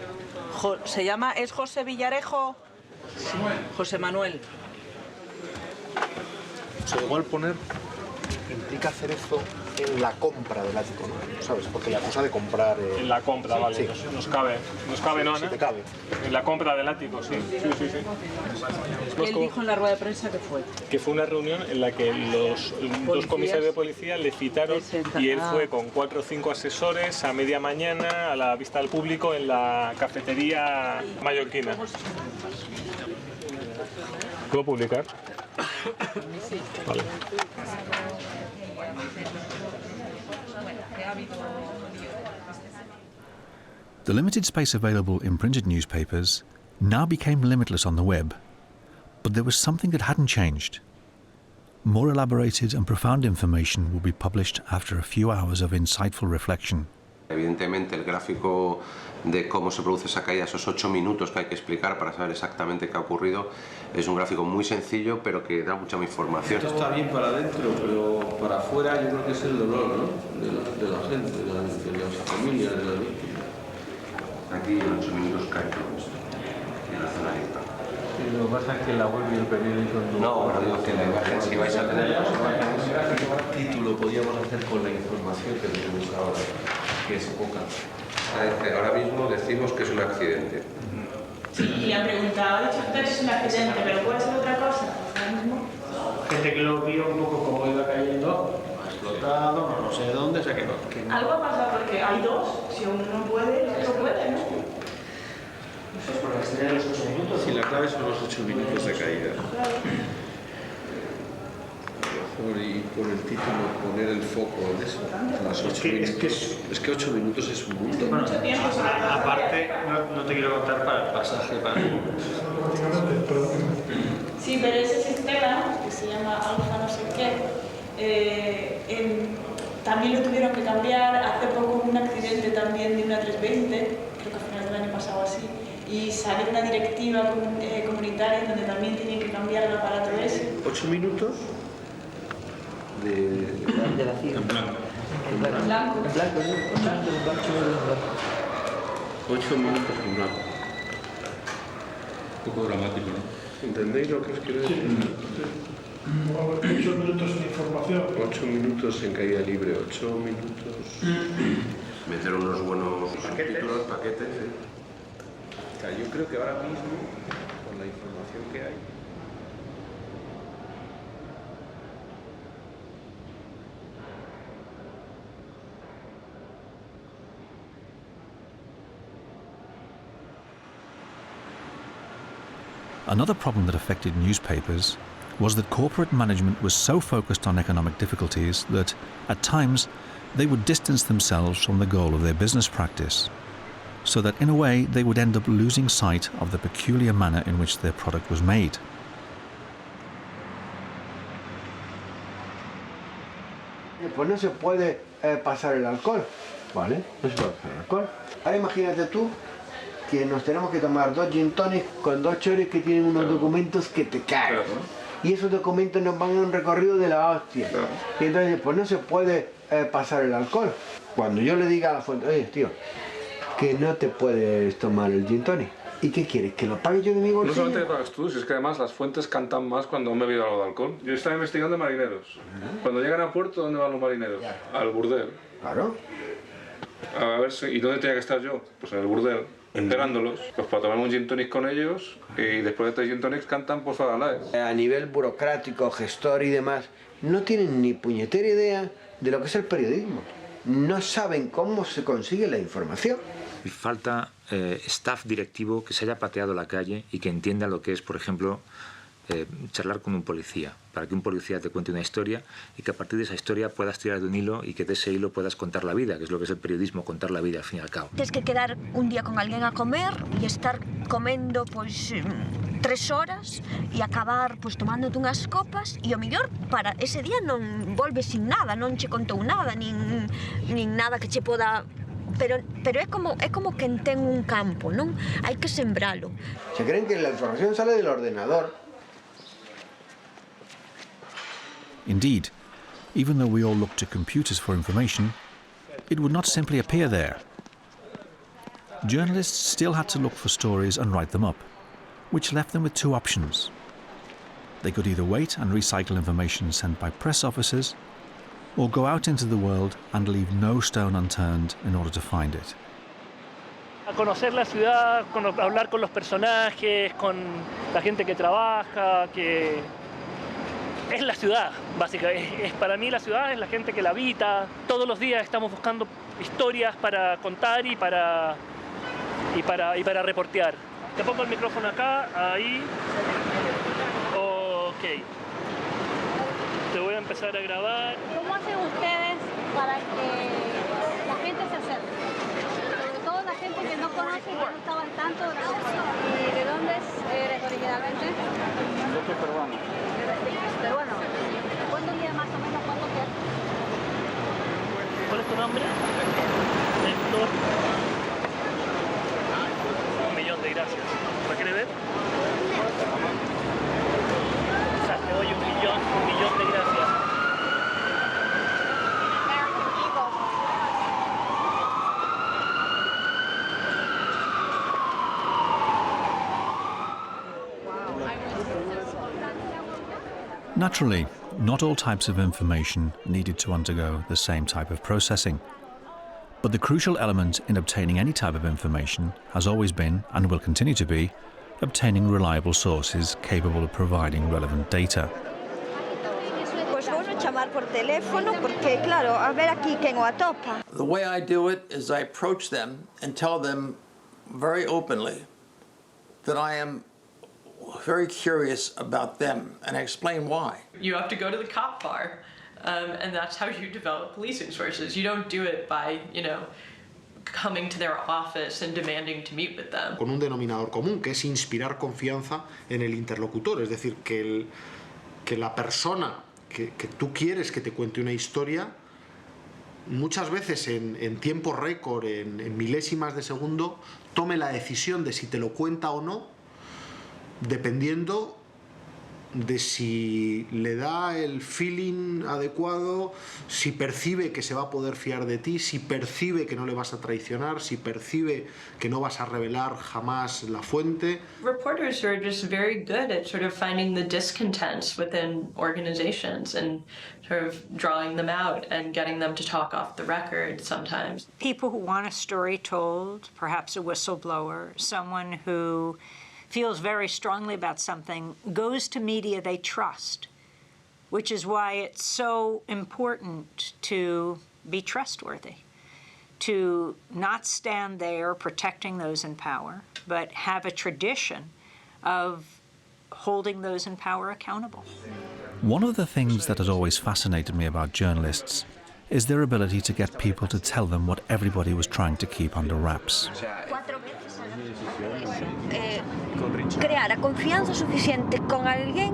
¿Es José Villarejo? José Manuel. O sea, igual poner implica cerezo en la compra del ático, ¿no? ¿Sabes? Porque la cosa de comprar... En la compra, vale, sí. Nos cabe, ¿no? Sí, te cabe. En la compra del ático, sí. Él dijo en la rueda de prensa que fue. Que fue una reunión en la que los dos comisarios de policía le citaron y él fue con 4 o 5 asesores a media mañana a la vista del público en la cafetería mallorquina. ¿Puedo publicar? Vale. The limited space available in printed newspapers now became limitless on the web, but there was something that hadn't changed. More elaborated and profound information will be published after a few hours of insightful reflection. Evidentemente el gráfico de cómo se produce esa caída, esos 8 minutos que hay que explicar para saber exactamente qué ha ocurrido, es un gráfico muy sencillo pero que da mucha información. Esto está bien para adentro, pero para afuera yo creo que es el dolor, ¿no? de la gente, de las familias, de las víctimas. Aquí en 8 minutos cae todo esto, en la zona lista. Lo que pasa es que la web y el periódico no, pero digo que la imagen, si vais a tener las imágenes, ¿qué título podríamos hacer con la información que tenemos ahora? Que es poca. Ahora mismo decimos que es un accidente. Sí, y le han preguntado, ha dicho usted que es un accidente, pero puede ser otra cosa. Gente que lo vio un poco como iba cayendo, ha explotado, no sé de dónde, o sea que no. Algo ha pasado porque hay dos, si uno no puede, otro puede, ¿no? Eso es por la estrella de los 8 minutos. Sí, la clave son los 8 minutos de caída. Y por el título poner el foco en eso, las 8 minutos. Es que 8 minutos es un mundo. Mucho tiempo. Aparte, no te quiero contar para el pasaje. Sí, pero ese sistema, que se llama alfa no sé qué, también lo tuvieron que cambiar. Hace poco hubo un accidente también de una 320, creo que a finales del año pasado así, y salió una directiva comunitaria donde también tienen que cambiar el aparato ese. 8 minutos. De la CIA. En blanco. En blanco. En blanco, ¿no? 8 minutos en blanco. Un poco dramático, ¿no? ¿Entendéis lo que os quiero decir? Sí. 8 minutos en información. 8 minutos en caída libre, 8 minutos... Meter unos buenos subtítulos, paquetes, O sea, yo creo que ahora mismo, con la información que hay, Another problem that affected newspapers was that corporate management was so focused on economic difficulties that, at times, they would distance themselves from the goal of their business practice, so that in a way they would end up losing sight of the peculiar manner in which their product was made. Pues no se puede pasar el alcohol, ¿vale? No se puede pasar el alcohol. Ahora imagínate tú que nos tenemos que tomar 2 gin tonics con 2 choris que tienen unos documentos que te cagan. Y esos documentos nos van a un recorrido de la hostia. Y entonces, pues no se puede pasar el alcohol. Cuando yo le diga a la fuente, oye, tío, que no te puedes tomar el gin tonic. ¿Y qué quieres? ¿Que lo pague yo de mi bolsillo? No solamente que pagas tú, si es que además las fuentes cantan más cuando han bebido algo de alcohol. Yo estaba investigando marineros. Cuando llegan a puerto, ¿dónde van los marineros? Al burdel. Claro. A ver, ¿y dónde tenía que estar yo? Pues en el burdel, esperándolos, pues para tomar un gin tonic con ellos, y después de 3 gin tonics cantan pues Fagalaes. A nivel burocrático, gestor y demás, no tienen ni puñetera idea de lo que es el periodismo. No saben cómo se consigue la información. Falta staff directivo que se haya pateado la calle y que entienda lo que es, por ejemplo, charlar con un policía, para que un policía te cuente una historia y que a partir de esa historia puedas tirar de un hilo y que de ese hilo puedas contar la vida, que es lo que es el periodismo, contar la vida al fin y al cabo. Tienes que quedar un día con alguén a comer e estar comendo pois 3 horas e acabar pois tomándote unhas copas e o mellor para ese día non volves sin nada, non che contou nada, nin nada que che poda... Pero é como quen ten un campo, non? Hai que sembralo. Se creen que la información sale del ordenador. Indeed, even though we all look to computers for information, it would not simply appear there. Journalists still had to look for stories and write them up, which left them with 2 options. They could either wait and recycle information sent by press officers, or go out into the world and leave no stone unturned in order to find it. A conocer la ciudad, hablar con los personajes, con la gente que trabaja, que es la ciudad, básicamente. Para mí la ciudad es la gente que la habita. Todos los días estamos buscando historias para contar y para reportear. Te pongo el micrófono acá, ahí. Ok. Te voy a empezar a grabar. ¿Cómo hacen ustedes para que la gente se acerque? Sobre todo la gente que no conoce, que no estaba al tanto de la ciudad. ¿Y de dónde eres originalmente? Yo soy peruano. Peruano. ¿Cuántos días más o menos? ¿Cuánto queda? ¿Cuál es tu nombre? Héctor. 1.000.000 de gracias. ¿Lo quieres ver? O sea, te doy 1.000.000 de gracias. Naturally, not all types of information needed to undergo the same type of processing. But the crucial element in obtaining any type of information has always been, and will continue to be, obtaining reliable sources capable of providing relevant data. Pois vou chamar por teléfono porque, claro, a ver aquí quen o atopa. The way I do it is I approach them and tell them very openly that I am very curious about them, and I explain why. You have to go to the cop bar, and that's how you develop policing sources. You don't do it by, coming to their office and demanding to meet with them. Con un denominador común, que es inspirar confianza en el interlocutor, es decir, que la persona que tú quieres que te cuente una historia, muchas veces en tiempo récord, en milésimas de segundo, tome la decisión de si te lo cuenta o no, dependiendo de si le da el feeling adecuado, si percibe que se va a poder fiar de ti, si percibe que no le vas a traicionar, si percibe que no vas a revelar jamás la fuente. Reporters are just very good at sort of finding the discontents within organizations and sort of drawing them out and getting them to talk off the record sometimes. People who want a story told, perhaps a whistleblower, someone who feels very strongly about something, goes to media they trust, which is why it's so important to be trustworthy, to not stand there protecting those in power, but have a tradition of holding those in power accountable. One of the things that has always fascinated me about journalists is their ability to get people to tell them what everybody was trying to keep under wraps. Crear a confianza suficiente con alguén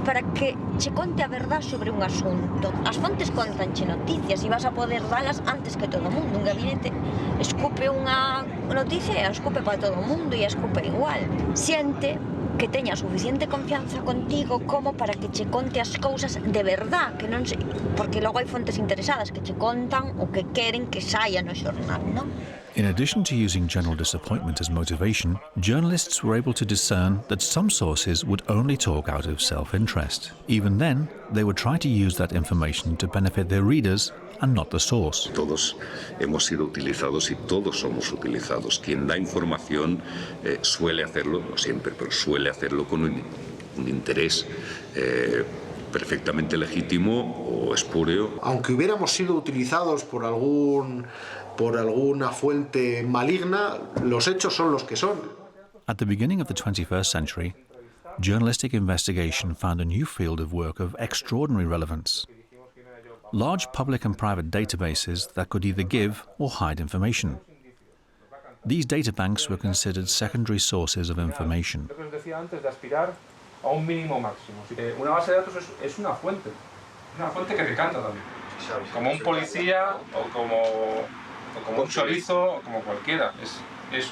para que che conte a verdad sobre un asunto. As fontes contanche noticias e vas a poder dalas antes que todo o mundo. Un gabinete escupe unha noticia e a escupe para todo o mundo e a escupe igual. Siente que teña suficiente confianza contigo como para que che conte as cousas de verdad, que non se... porque logo hai fontes interesadas que che contan o que queren que saia no xornal, non? In addition to using general disappointment as motivation, journalists were able to discern that some sources would only talk out of self-interest. Even then, they would try to use that information to benefit their readers and not the source. Todos hemos sido utilizados y todos somos utilizados. Quien da información suele hacerlo, no siempre, pero suele hacerlo con un interés perfectamente legítimo o espúreo. Aunque hubiéramos sido utilizados por alguna fuente maligna, los hechos son los que son. At the beginning of the 21st century, journalistic investigation found a new field of work of extraordinary relevance. Large public and private databases that could either give or hide information. These databanks were considered secondary sources of information. A un mínimo máximo. Una base de datos es una fuente que te canta también. Como un policía o como un chorizo o como cualquiera. Es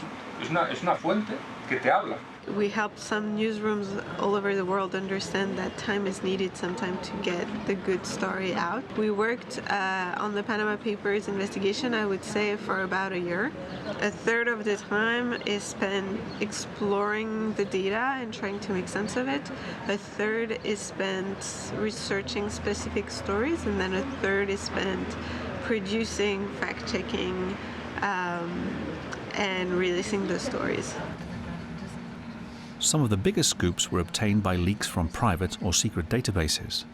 una fuente que te habla. We help some newsrooms all over the world understand that time is needed sometimes to get the good story out. We worked on the Panama Papers investigation, I would say, for about a year. A third of the time is spent exploring the data and trying to make sense of it. A third is spent researching specific stories, and then a third is spent producing, fact-checking, and releasing the stories. Some of the biggest scoops were obtained by leaks from private or secret databases.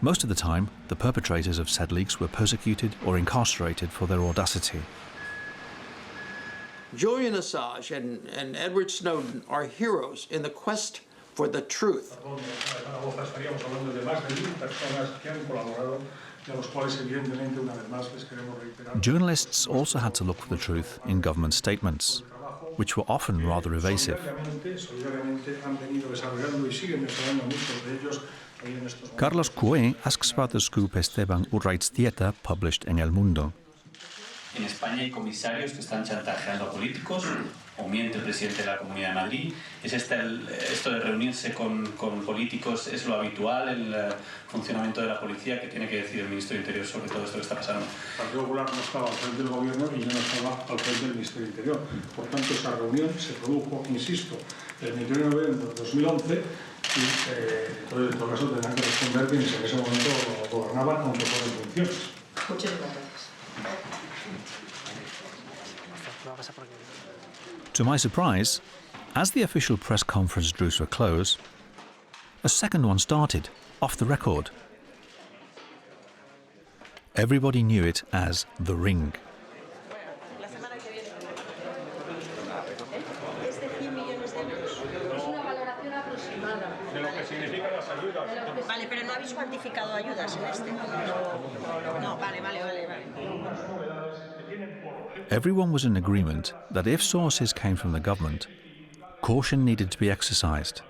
Most of the time, the perpetrators of said leaks were persecuted or incarcerated for their audacity. Julian Assange and Edward Snowden are heroes in the quest for the truth. Journalists also had to look for the truth in government statements, which were often rather evasive. Carlos Cue asks about the scoop Esteban Urraiztieta published in El Mundo. En España hay comisarios que están chantajeando a políticos, o miente el presidente de la Comunidad de Madrid. Esto de reunirse con políticos es lo habitual en el funcionamiento de la policía, que tiene que decir el Ministro del Interior sobre todo esto que está pasando. El Partido Popular no estaba al frente del gobierno y yo no estaba al frente del Ministerio del Interior. Por tanto, esa reunión se produjo, insisto, el 29 de noviembre de 2011 y entonces, en todo caso tendrán que responder quienes en ese momento gobernaban aunque fueran funciones. Muchas gracias. To my surprise, as the official press conference drew to a close, a second one started, off the record. Everybody knew it as The Ring. Vale, pero no habéis cuantificado ayudas en este. No, vale. Everyone was in agreement that if sources came from the government, caution needed to be exercised.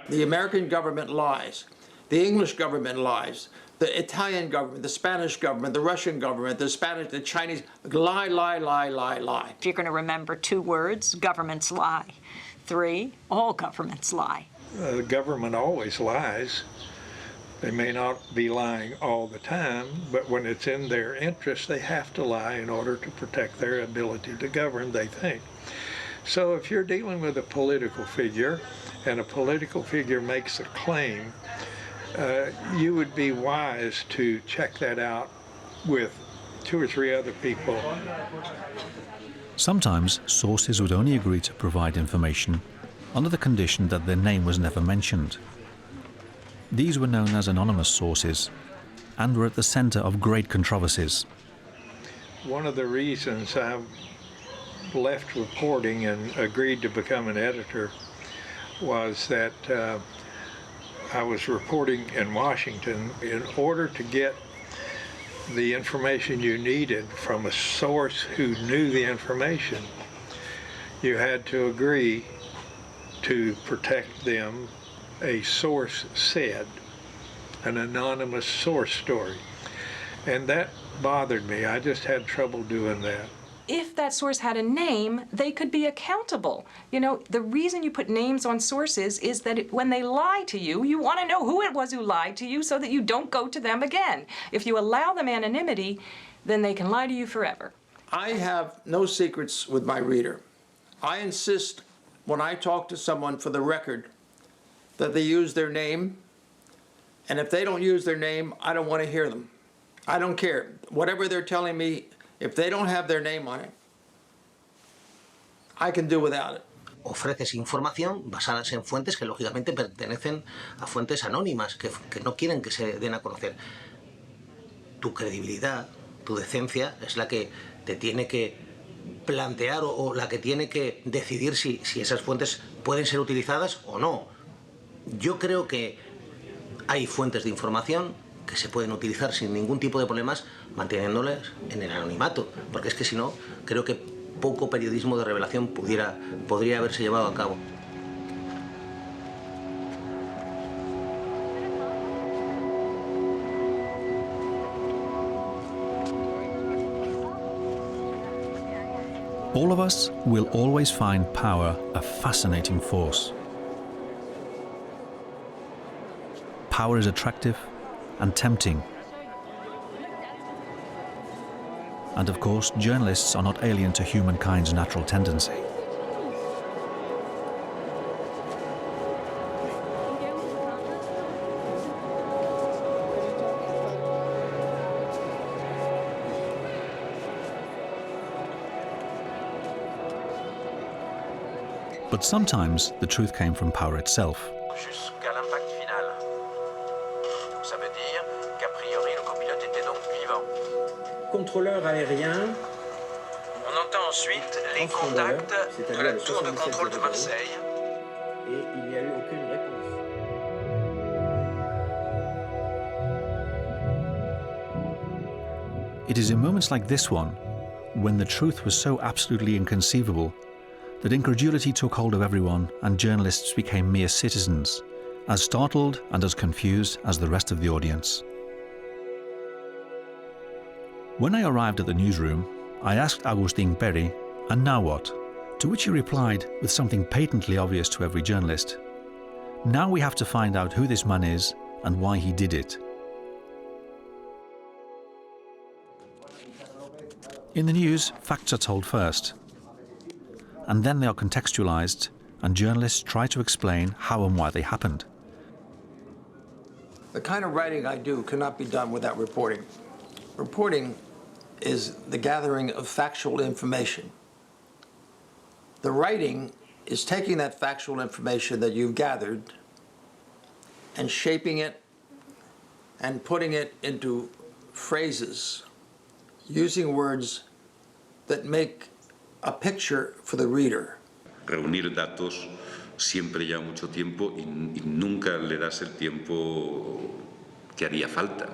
The American government lies. The English government lies. The Italian government, the Spanish government, the Russian government, the Chinese, lie. If you're going to remember 2 words, governments lie. 3, all governments lie. The government always lies. They may not be lying all the time, but when it's in their interest, they have to lie in order to protect their ability to govern, they think. So if you're dealing with a political figure, and a political figure makes a claim, you would be wise to check that out with 2 or 3 other people. Sometimes sources would only agree to provide information under the condition that their name was never mentioned. These were known as anonymous sources and were at the center of great controversies. One of the reasons I left reporting and agreed to become an editor was that I was reporting in Washington. In order to get the information you needed from a source who knew the information, you had to agree to protect them. A source said, an anonymous source story. And that bothered me. I just had trouble doing that. If that source had a name, they could be accountable. You know, the reason you put names on sources is that when they lie to you, you want to know who it was who lied to you so that you don't go to them again. If you allow them anonymity, then they can lie to you forever. I have no secrets with my reader. I insist when I talk to someone for the record that they use their name, and if they don't use their name, I don't want to hear them. I don't care. Whatever they're telling me, if they don't have their name on it, I can do without it. Ofreces información basadas en fuentes que lógicamente pertenecen a fuentes anónimas, que no quieren que se den a conocer. Tu credibilidad, tu decencia es la que te tiene que plantear o la que tiene que decidir si esas fuentes pueden ser utilizadas o no. Yo creo que hay fuentes de información que se pueden utilizar sin ningún tipo de problemas manteniéndolas en el anonimato, porque es que si no, creo que poco periodismo de revelación podría haberse llevado a cabo. All of us will always find power a fascinating force. Power is attractive and tempting. And of course, journalists are not alien to humankind's natural tendency. But sometimes the truth came from power itself. Jusqu'à l'impact final. Ça veut dire qu'a priori le copilote était donc vivant. Contrôleur aérien. On entend ensuite les contacts de la tour de contrôle de Marseille. Et il n'y a eu aucune réponse. It is in moments like this one, when the truth was so absolutely inconceivable, that incredulity took hold of everyone and journalists became mere citizens, as startled and as confused as the rest of the audience. When I arrived at the newsroom, I asked Agustín Peri, "And now what?" To which he replied with something patently obvious to every journalist: "Now we have to find out who this man is and why he did it." In the news, facts are told first, and then they are contextualized, and journalists try to explain how and why they happened. The kind of writing I do cannot be done without reporting. Reporting is the gathering of factual information. The writing is taking that factual information that you've gathered and shaping it and putting it into phrases, using words that make a picture for the reader. Reunir datos siempre lleva mucho tiempo y nunca le das el tiempo que haría falta.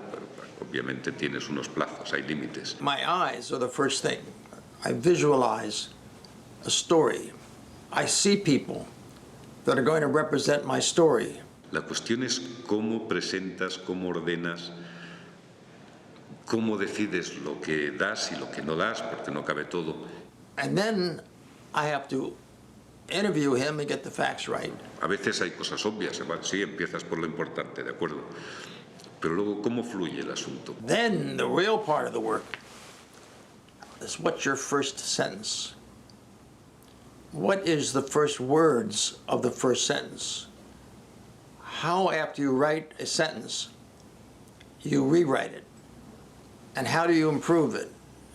Obviamente tienes unos plazos, hay límites. My eyes are the first thing. I visualize a story. I see people that are going to represent my story. La cuestión es cómo presentas, cómo ordenas, cómo decides lo que das y lo que no das, porque no cabe todo. And then I have to interview him and get the facts right. A veces hay cosas obvias, sí, empiezas por lo importante, de acuerdo. Pero luego, ¿cómo fluye el asunto? Then the real part of the work is what's your first sentence? What is the first words of the first sentence? How, after you write a sentence, you rewrite it? And how do you improve it?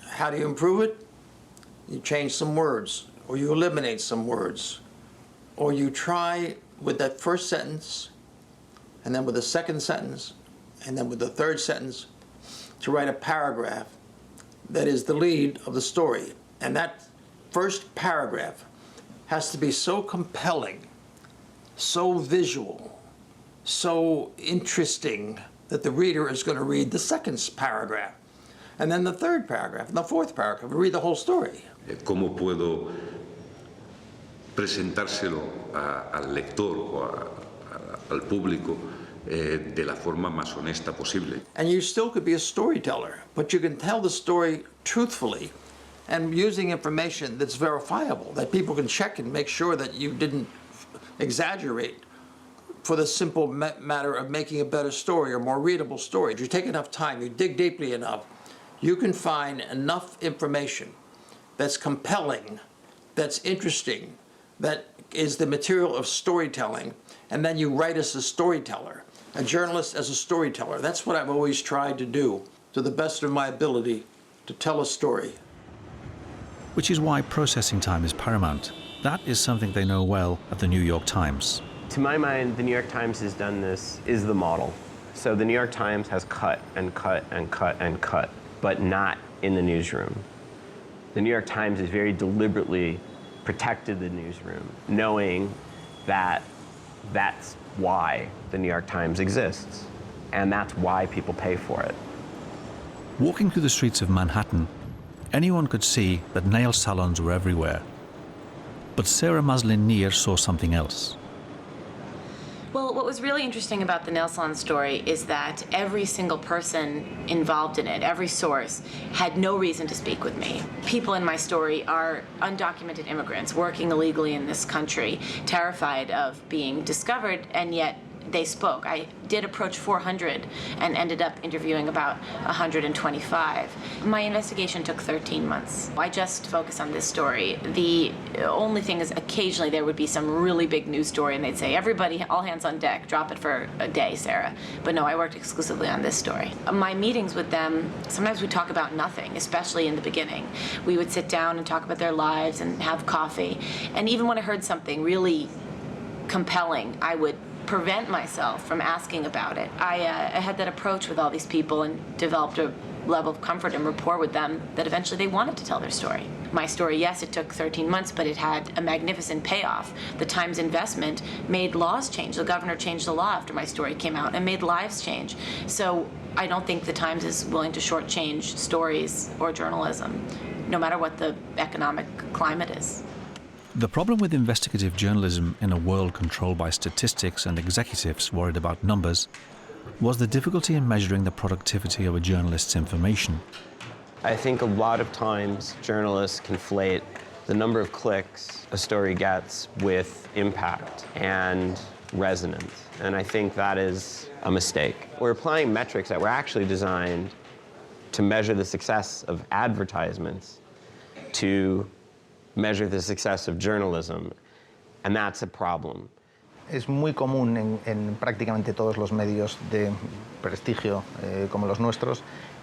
How do you improve it? You change some words, or you eliminate some words, or you try with that first sentence, and then with the second sentence, and then with the third sentence, to write a paragraph that is the lead of the story. And that first paragraph has to be so compelling, so visual, so interesting that the reader is going to read the second paragraph, and then the third paragraph, and the fourth paragraph, and read the whole story. ¿Cómo puedo presentárselo al lector o al público de la forma más honesta posible? And you still could be a storyteller, but you can tell the story truthfully and using information that's verifiable, that people can check and make sure that you didn't exaggerate for the simple matter of making a better story or more readable story. If you take enough time, you dig deeply enough, you can find enough information that's compelling, that's interesting, that is the material of storytelling, and then you write as a storyteller, a journalist as a storyteller. That's what I've always tried to do, to the best of my ability, to tell a story. Which is why processing time is paramount. That is something they know well at the New York Times. To my mind, the New York Times has done this, is the model. So the New York Times has cut and cut and cut and cut, but not in the newsroom. The New York Times has very deliberately protected the newsroom, knowing that that's why the New York Times exists, and that's why people pay for it. Walking through the streets of Manhattan, anyone could see that nail salons were everywhere. But Sarah Maslin Neer saw something else. Well, what was really interesting about the nail salon story is that every single person involved in it, every source, had no reason to speak with me. People in my story are undocumented immigrants working illegally in this country, terrified of being discovered, and yet they spoke. I did approach 400 and ended up interviewing about 125. My investigation took 13 months. I just focused on this story. The only thing is occasionally there would be some really big news story and they'd say, everybody, all hands on deck, drop it for a day, Sarah. But no, I worked exclusively on this story. My meetings with them, sometimes we talk about nothing, especially in the beginning. We would sit down and talk about their lives and have coffee. And even when I heard something really compelling, I would prevent myself from asking about it. I had that approach with all these people and developed a level of comfort and rapport with them that eventually they wanted to tell their story. My story, yes, it took 13 months, but it had a magnificent payoff. The Times investment made laws change. The governor changed the law after my story came out and made lives change. So I don't think the Times is willing to shortchange stories or journalism, no matter what the economic climate is. The problem with investigative journalism in a world controlled by statistics and executives worried about numbers was the difficulty in measuring the productivity of a journalist's information. I think a lot of times journalists conflate the number of clicks a story gets with impact and resonance, and I think that is a mistake. We're applying metrics that were actually designed to measure the success of advertisements to measure the success of journalism, and that's a problem. Es muy común en prácticamente todos los medios de prestigio como los nuestros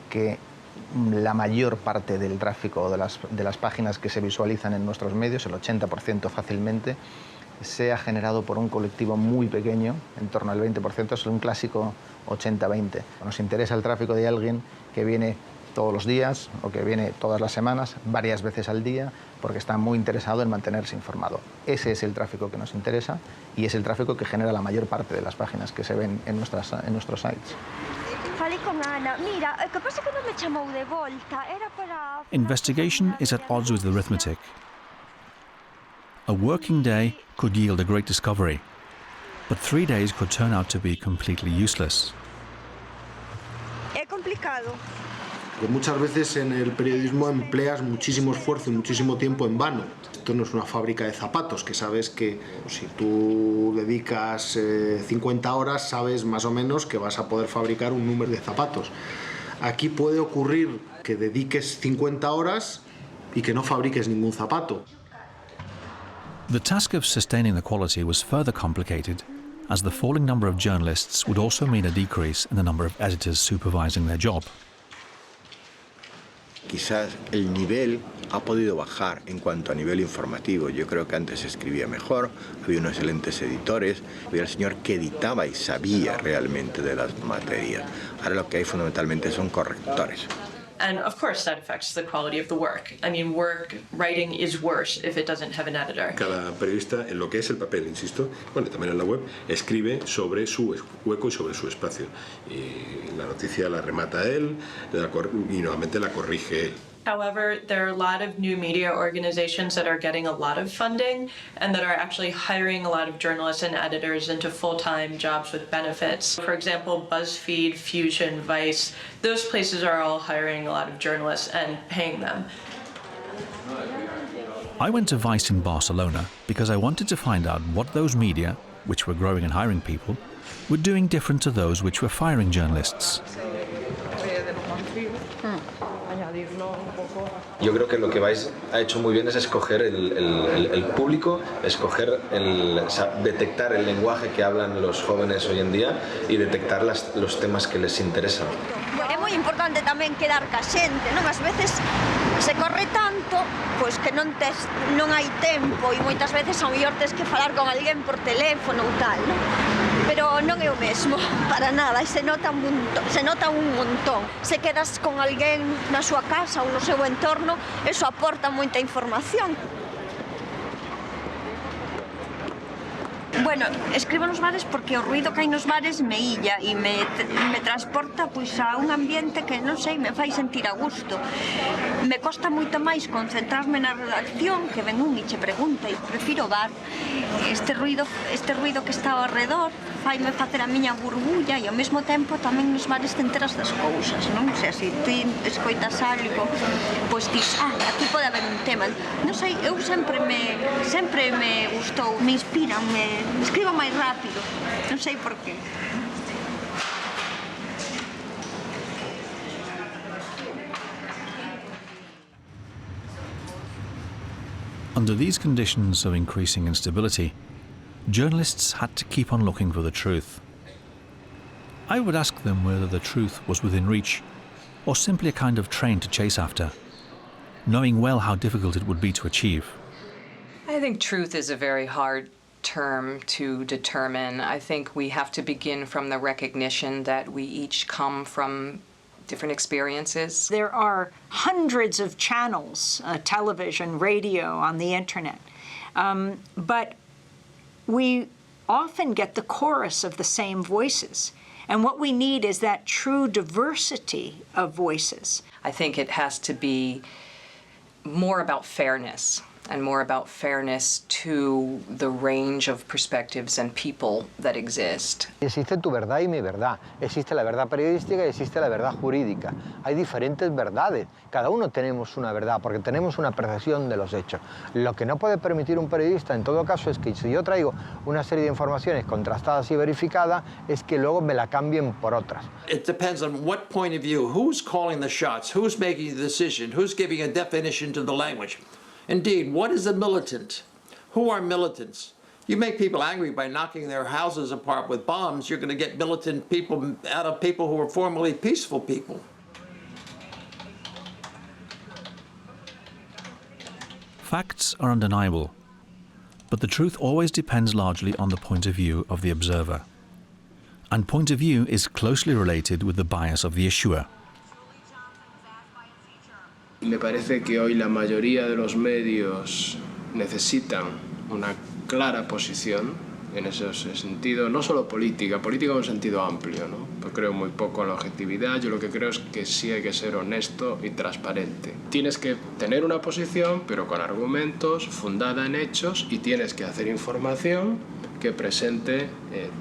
que la mayor parte del tráfico de las páginas que se visualizan en nuestros medios, el 80% fácilmente, sea generado por un colectivo muy pequeño, en torno al 20%, es un clásico 80-20. Nos interesa el tráfico de alguien que viene todos los días o que viene todas las semanas, varias veces al día, porque está muy interesado en mantenerse informado. Ese es el tráfico que nos interesa y es el tráfico que genera la mayor parte de las páginas que se ven en nuestros sites. Investigation is at odds with arithmetic. A working day could yield a great discovery, but 3 days could turn out to be completely useless. Es complicado. Que muchas veces en el periodismo empleas muchísimo esfuerzo y muchísimo tiempo en vano. esto no es una fábrica de zapatos, que sabes que si tú dedicas 50 horas, sabes más o menos que vas a poder fabricar un número de zapatos. Aquí puede ocurrir que dediques 50 horas y que no fabriques ningún zapato. The task of sustaining the quality was further complicated, as the falling number of journalists would also mean a decrease in the number of editors supervising their job. Quizás el nivel ha podido bajar en cuanto a nivel informativo. Yo creo que antes se escribía mejor, había unos excelentes editores, había el señor que editaba y sabía realmente de las materias. Ahora lo que hay fundamentalmente son correctores. And of course that affects the quality of the work. I mean, writing is worse if it doesn't have an editor. Cada periodista, en lo que es el papel, insisto, bueno, también en la web, escribe sobre su hueco y sobre su espacio. Y la noticia la remata él y nuevamente la corrige él. However, there are a lot of new media organizations that are getting a lot of funding and that are actually hiring a lot of journalists and editors into full-time jobs with benefits. For example, BuzzFeed, Fusion, Vice, those places are all hiring a lot of journalists and paying them. I went to Vice in Barcelona because I wanted to find out what those media, which were growing and hiring people, were doing different to those which were firing journalists. Yo creo que lo que Vice ha hecho muy bien es escoger el público, detectar el lenguaje que hablan los jóvenes hoy en día y detectar los temas que les interesan. É moi importante tamén quedar ca xente, non? Ás veces se corre tanto, pois que non hai tempo e moitas veces ao mellor tes que falar con alguén por teléfono ou tal, non? Pero non é o mesmo, para nada, e se nota un montón. Se quedas con alguén na súa casa ou no seu entorno, eso aporta moita información. Bueno, escribo nos bares porque o ruido que hai nos bares me illa e me transporta pois a un ambiente que, non sei, me fai sentir a gusto. Me costa moito máis concentrarme na redacción que ven un e che pregunta e prefiro o bar. Este ruido que está ao redor faime facer a miña burbulla e ao mesmo tempo tamén nos bares te enteras das cousas, non? O sea, se ti escoitas algo, pois dis, aquí pode haber un tema. Non sei, eu sempre me gustou, me inspiran, escribo máis rápido, non sei por qué. Under these conditions of increasing instability, journalists had to keep on looking for the truth. I would ask them whether the truth was within reach, or simply a kind of train to chase after, knowing well how difficult it would be to achieve. I think truth is a very hard term to determine. I think we have to begin from the recognition that we each come from different experiences. There are hundreds of channels, television, radio, on the internet, but we often get the chorus of the same voices. And what we need is that true diversity of voices. I think it has to be more about fairness, and more about fairness to the range of perspectives and people that exist. Existe tu verdad y mi verdad. Existe la verdad periodística y existe la verdad jurídica. Hay diferentes verdades. Cada uno tenemos una verdad porque tenemos una percepción de los hechos. Lo que no puede permitir un periodista, en todo caso, es que si yo traigo una serie de informaciones contrastadas y verificadas, es que luego me la cambien por otras. It depends on what point of view, who's calling the shots, who's making the decision, who's giving a definition to the language. Indeed, what is a militant? Who are militants? You make people angry by knocking their houses apart with bombs, you're going to get militant people out of people who were formerly peaceful people. Facts are undeniable, but the truth always depends largely on the point of view of the observer. And point of view is closely related with the bias of the issuer. Me parece que hoy la mayoría de los medios necesitan una clara posición en ese sentido, no solo política en un sentido amplio, ¿no? Pues creo muy poco en la objetividad, yo lo que creo es que sí hay que ser honesto y transparente. Tienes que tener una posición, pero con argumentos, fundada en hechos, y tienes que hacer información que presente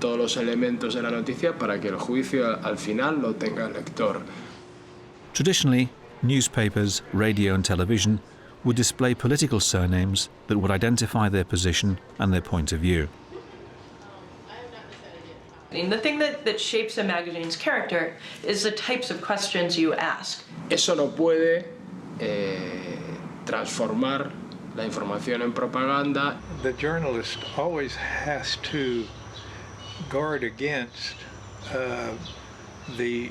todos los elementos de la noticia para que el juicio al final lo tenga el lector. Traditionally, newspapers, radio and television would display political surnames that would identify their position and their point of view. And the thing that shapes a magazine's character is the types of questions you ask. Eso no puede transformar la información en propaganda. The journalist always has to guard against the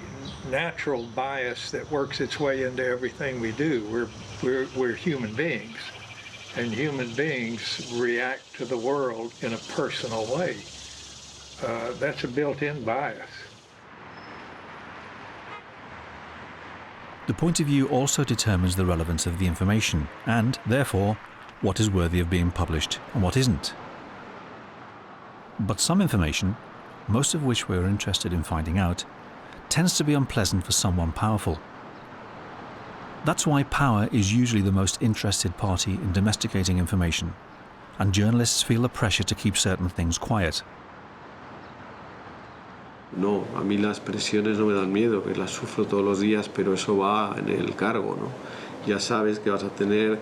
natural bias that works its way into everything we do. We're human beings, and human beings react to the world in a personal way. That's a built-in bias. The point of view also determines the relevance of the information and, therefore, what is worthy of being published and what isn't. But some information, most of which we're interested in finding out, tends to be unpleasant for someone powerful. That's why power is usually the most interested party in domesticating information, and journalists feel the pressure to keep certain things quiet. No, a mí las presiones no me dan miedo, que las sufro todos los días, pero eso va en el cargo, ¿no? Ya sabes que vas a tener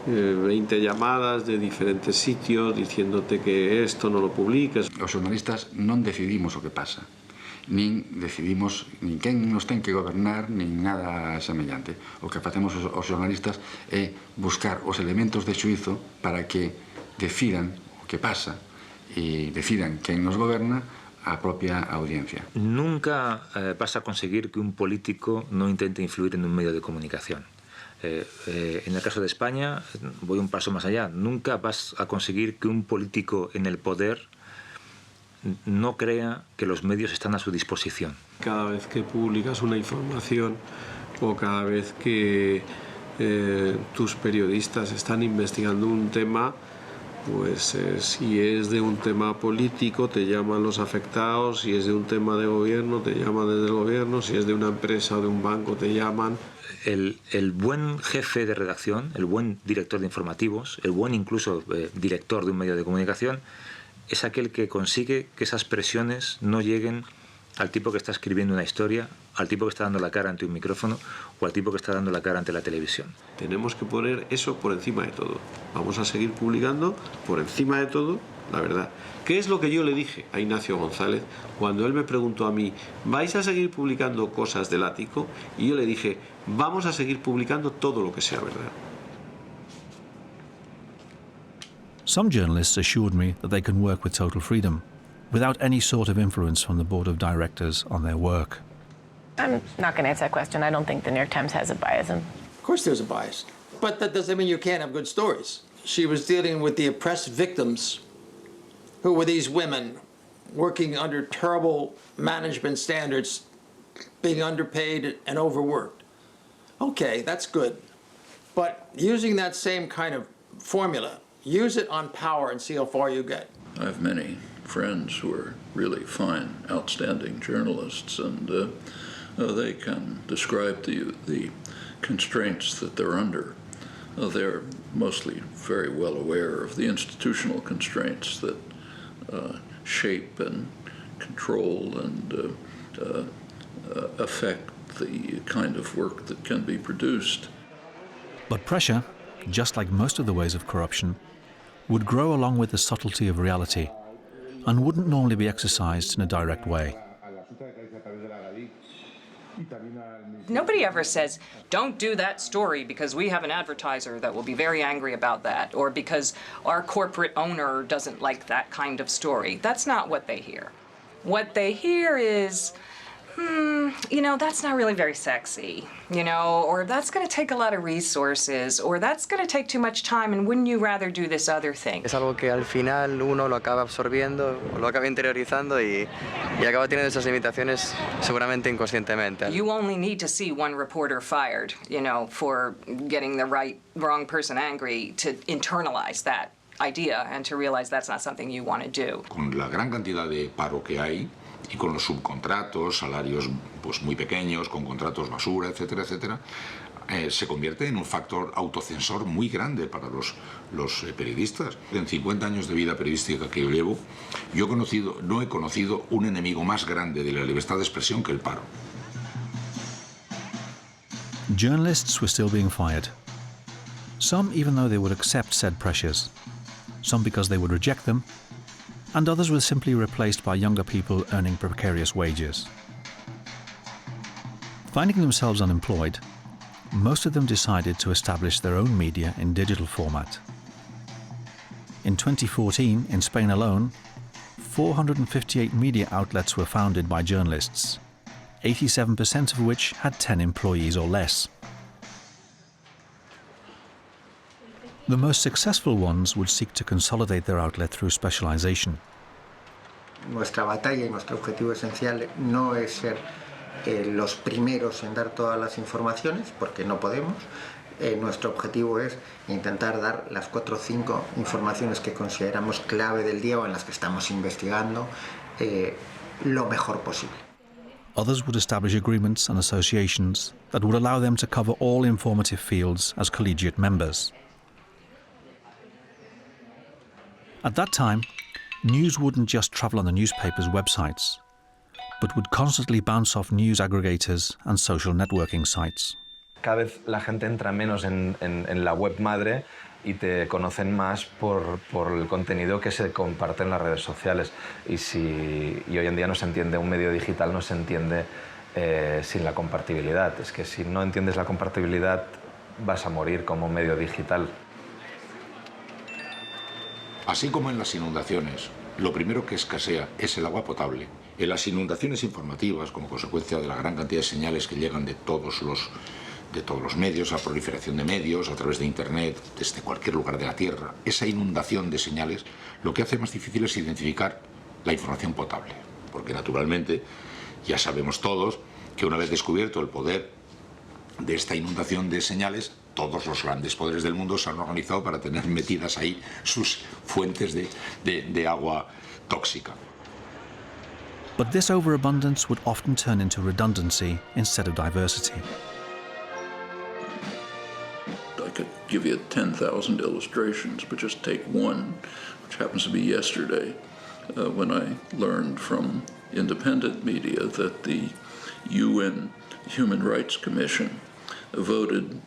20 llamadas de diferentes sitios diciéndote que esto no lo publiques. Os xornalistas non decidimos o que pasa, nin decidimos nin quen nos ten que gobernar, nin nada semellante. O que facemos os xornalistas é buscar os elementos de xuízo para que decidan o que pasa e decidan quen nos goberna a propia audiencia. Nunca vas a conseguir que un político no intente influir en un medio de comunicación. En el caso de España, voy un paso más allá. Nunca vas a conseguir que un político en el poder no crea que los medios están a su disposición. Cada vez que publicas una información o cada vez que tus periodistas están investigando un tema, pues si es de un tema político te llaman los afectados, si es de un tema de gobierno te llaman desde el gobierno, si es de una empresa o de un banco te llaman. El buen jefe de redacción, el buen director de informativos, el buen incluso director de un medio de comunicación es aquel que consigue que esas presiones no lleguen al tipo que está escribiendo una historia, al tipo que está dando la cara ante un micrófono o al tipo que está dando la cara ante la televisión. Tenemos que poner eso por encima de todo. Vamos a seguir publicando por encima de todo la verdad. ¿Qué es lo que yo le dije a Ignacio González cuando él me preguntó a mí, ¿vais a seguir publicando cosas del ático? Y yo le dije, vamos a seguir publicando todo lo que sea verdad. Some journalists assured me that they can work with total freedom, without any sort of influence from the board of directors on their work. I'm not going to answer that question. I don't think the New York Times has a bias. Of course there's a bias, but that doesn't mean you can't have good stories. She was dealing with the oppressed victims, who were these women working under terrible management standards, being underpaid and overworked. Okay, that's good. But using that same kind of formula, use it on power and see how far you get. I have many friends who are really fine, outstanding journalists, and they can describe to you the constraints that they're under. They're mostly very well aware of the institutional constraints that shape and control and affect the kind of work that can be produced. But pressure, just like most of the ways of corruption, would grow along with the subtlety of reality and wouldn't normally be exercised in a direct way. Nobody ever says, don't do that story because we have an advertiser that will be very angry about that, or because our corporate owner doesn't like that kind of story. That's not what they hear. What they hear is, you know, that's not really very sexy, you know, or that's going to take a lot of resources, or that's going to take too much time, and wouldn't you rather do this other thing? Es algo que al final uno lo acaba absorbiendo, lo acaba interiorizando y acaba teniendo esas limitaciones seguramente inconscientemente. You only need to see one reporter fired, you know, for getting the wrong person angry to internalize that idea and to realize that's not something you want to do. Con la gran cantidad de paro que hay, y con los subcontratos, salarios pues muy pequeños, con contratos basura, etcétera, etcétera, se convierte en un factor autocensor muy grande para los periodistas. En 50 años de vida periodística que yo llevo, no he conocido un enemigo más grande de la libertad de expresión que el paro. Journalists were still being fired. Some even though they would accept said pressures, some because they would reject them, and others were simply replaced by younger people earning precarious wages. Finding themselves unemployed, most of them decided to establish their own media in digital format. In 2014, in Spain alone, 458 media outlets were founded by journalists, 87% of which had 10 employees or less. The most successful ones would seek to consolidate their outlet through specialization. Nuestra batalla y nuestro objetivo esencial no es ser los primeros en dar todas las informaciones, porque no podemos. Nuestro objetivo es intentar dar las 4 o 5 informaciones que consideramos clave del día o en las que estamos investigando lo mejor posible. Others would establish agreements and associations that would allow them to cover all informative fields as collegiate members. At that time, news wouldn't just travel on the newspaper's websites, but would constantly bounce off news aggregators and social networking sites. Cada vez la gente entra menos en la web madre y te conocen más por el contenido que se comparte en las redes sociales. Y hoy en día no se entiende, un medio digital no se entiende sin la compartibilidad. Es que si no entiendes la compartibilidad vas a morir como medio digital. Así como en las inundaciones, lo primero que escasea es el agua potable. En las inundaciones informativas, como consecuencia de la gran cantidad de señales que llegan de todos los medios, la proliferación de medios, a través de Internet, desde cualquier lugar de la Tierra, esa inundación de señales lo que hace más difícil es identificar la información potable. Porque naturalmente ya sabemos todos que una vez descubierto el poder de esta inundación de señales, todos los grandes poderes del mundo se han organizado para tener metidas ahí sus fuentes de agua tóxica. But this overabundance would often turn into redundancy instead of diversity. I could give you 10,000 illustrations, but just take one, which happens to be yesterday, when I learned from independent media that the UN Human Rights Commission voted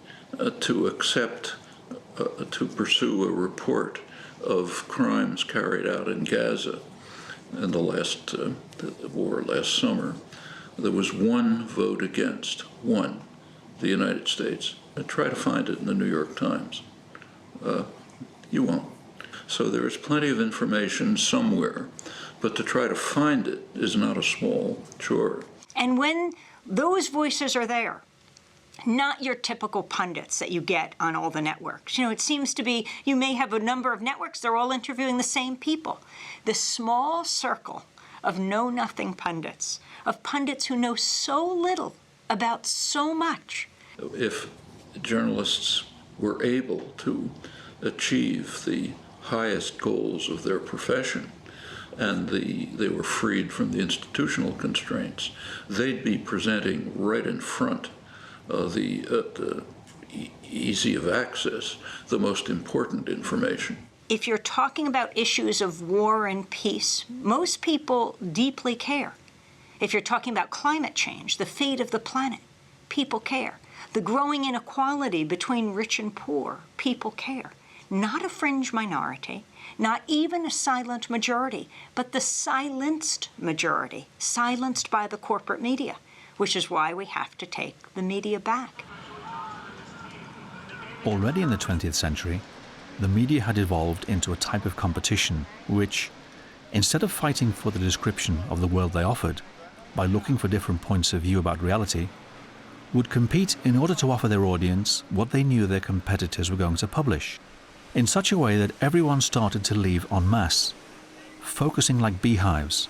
to accept, to pursue a report of crimes carried out in Gaza in the last war last summer. There was one vote against, one, the United States. Try to find it in the New York Times. You won't. So there is plenty of information somewhere, but to try to find it is not a small chore. And when those voices are there, not your typical pundits that you get on all the networks. You know, it seems to be, you may have a number of networks, they're all interviewing the same people. The small circle of know-nothing pundits, of pundits who know so little about so much. If journalists were able to achieve the highest goals of their profession and they were freed from the institutional constraints, they'd be presenting right in front the easy of access, the most important information. If you're talking about issues of war and peace, most people deeply care. If you're talking about climate change, the fate of the planet, people care. The growing inequality between rich and poor, people care. Not a fringe minority, not even a silent majority, but the silenced majority, silenced by the corporate media, which is why we have to take the media back. Already in the 20th century, the media had evolved into a type of competition which, instead of fighting for the description of the world they offered by looking for different points of view about reality, would compete in order to offer their audience what they knew their competitors were going to publish, in such a way that everyone started to leave en masse, focusing like beehives,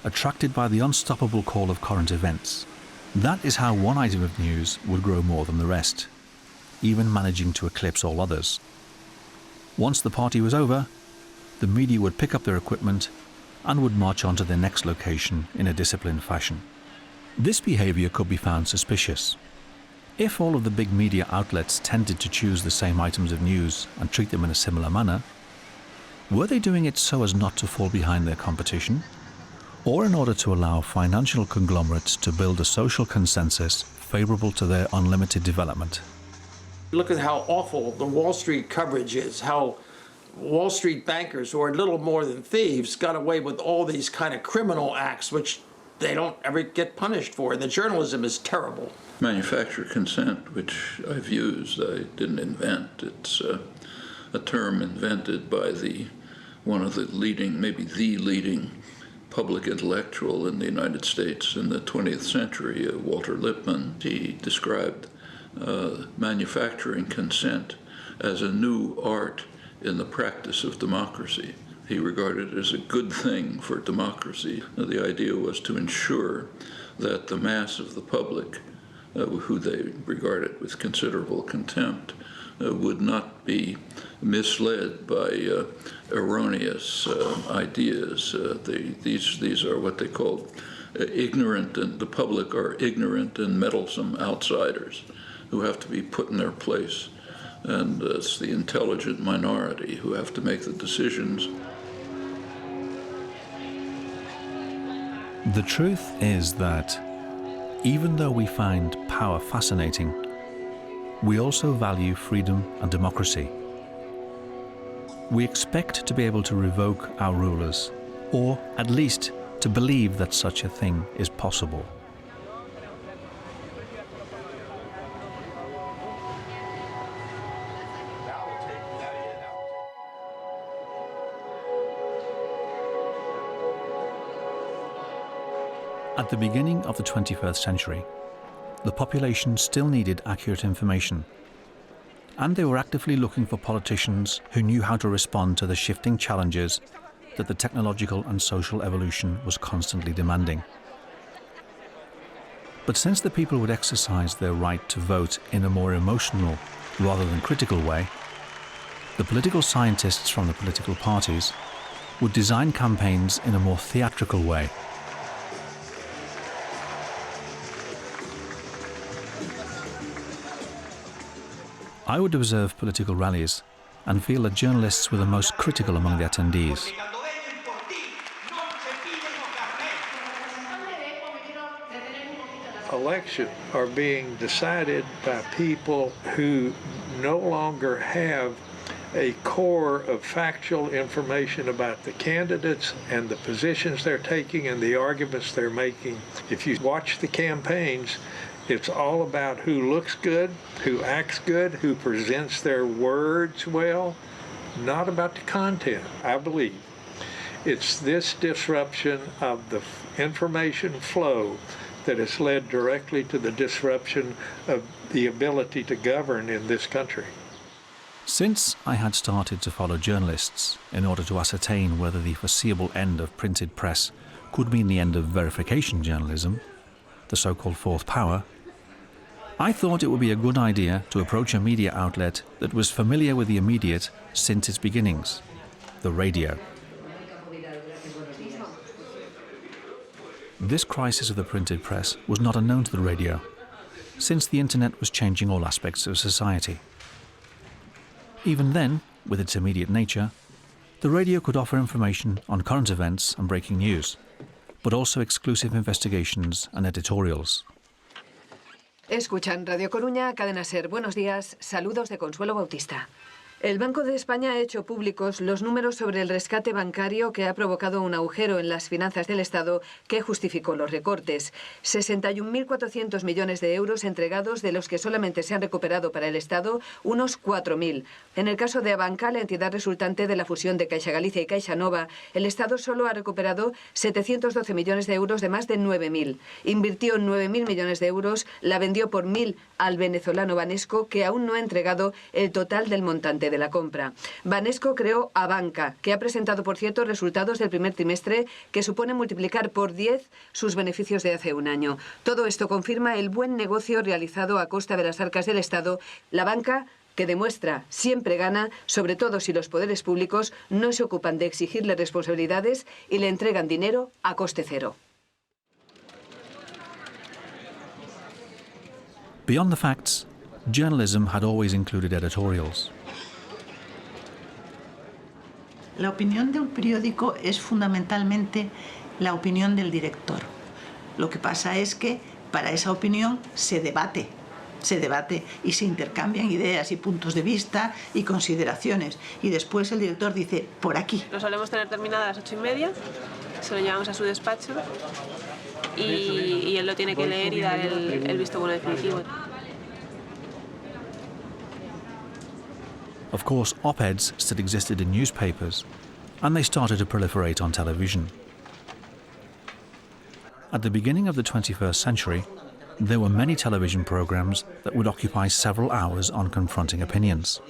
attracted by the unstoppable call of current events. That is how one item of news would grow more than the rest, even managing to eclipse all others. Once the party was over, the media would pick up their equipment and would march on to their next location in a disciplined fashion. This behavior could be found suspicious. If all of the big media outlets tended to choose the same items of news and treat them in a similar manner, were they doing it so as not to fall behind their competition, or in order to allow financial conglomerates to build a social consensus favorable to their unlimited development? Look at how awful the Wall Street coverage is, how Wall Street bankers who are little more than thieves got away with all these kind of criminal acts which they don't ever get punished for. And the journalism is terrible. Manufacturer consent, which I've used, I didn't invent. It's a term invented by one of the leading, maybe the leading public intellectual in the United States in the 20th century, Walter Lippmann. He described manufacturing consent as a new art in the practice of democracy. He regarded it as a good thing for democracy. The idea was to ensure that the mass of the public, who they regarded with considerable contempt, would not be misled by erroneous ideas. These are what they called ignorant, and the public are ignorant and meddlesome outsiders who have to be put in their place. And it's the intelligent minority who have to make the decisions. The truth is that even though we find power fascinating, we also value freedom and democracy. We expect to be able to revoke our rulers, or at least to believe that such a thing is possible. At the beginning of the 21st century, the population still needed accurate information, and they were actively looking for politicians who knew how to respond to the shifting challenges that the technological and social evolution was constantly demanding. But since the people would exercise their right to vote in a more emotional rather than critical way, the political scientists from the political parties would design campaigns in a more theatrical way. I would observe political rallies and feel that journalists were the most critical among the attendees. Elections are being decided by people who no longer have a core of factual information about the candidates and the positions they're taking and the arguments they're making. If you watch the campaigns, it's all about who looks good, who acts good, who presents their words well, not about the content, I believe. It's this disruption of the information flow that has led directly to the disruption of the ability to govern in this country. Since I had started to follow journalists in order to ascertain whether the foreseeable end of printed press could mean the end of verification journalism, the so-called fourth power, I thought it would be a good idea to approach a media outlet that was familiar with the immediate since its beginnings, the radio. This crisis of the printed press was not unknown to the radio, since the internet was changing all aspects of society. Even then, with its immediate nature, the radio could offer information on current events and breaking news, but also exclusive investigations and editorials. Escuchan Radio Coruña, Cadena SER. Buenos días, saludos de Consuelo Bautista. El Banco de España ha hecho públicos los números sobre el rescate bancario que ha provocado un agujero en las finanzas del Estado que justificó los recortes. 61.400 millones de euros entregados, de los que solamente se han recuperado para el Estado unos 4.000. En el caso de Abanca, la entidad resultante de la fusión de Caixa Galicia y Caixa Nova, el Estado solo ha recuperado 712 millones de euros de más de 9.000. Invirtió 9.000 millones de euros, la vendió por 1.000 al venezolano Banesco, que aún no ha entregado el total del montante de la compra. Banesco creó Abanca, que ha presentado, por cierto, resultados del primer trimestre que supone multiplicar por 10 sus beneficios de hace un año. Todo esto confirma el buen negocio realizado a costa de las arcas del Estado. La banca, que demuestra siempre gana, sobre todo si los poderes públicos no se ocupan de exigirle responsabilidades y le entregan dinero a coste cero. Beyond the facts, journalism had always included editorials. La opinión de un periódico es fundamentalmente la opinión del director. Lo que pasa es que para esa opinión se debate se debate y se intercambian ideas y puntos de vista y consideraciones. Y después el director dice, por aquí. Lo solemos tener terminado a las 8:30, se lo llevamos a su despacho y él lo tiene que leer y dar el visto bueno definitivo. Of course, op-eds still existed in newspapers, and they started to proliferate on television. At the beginning of the 21st century, there were many television programs that would occupy several hours on confronting opinions.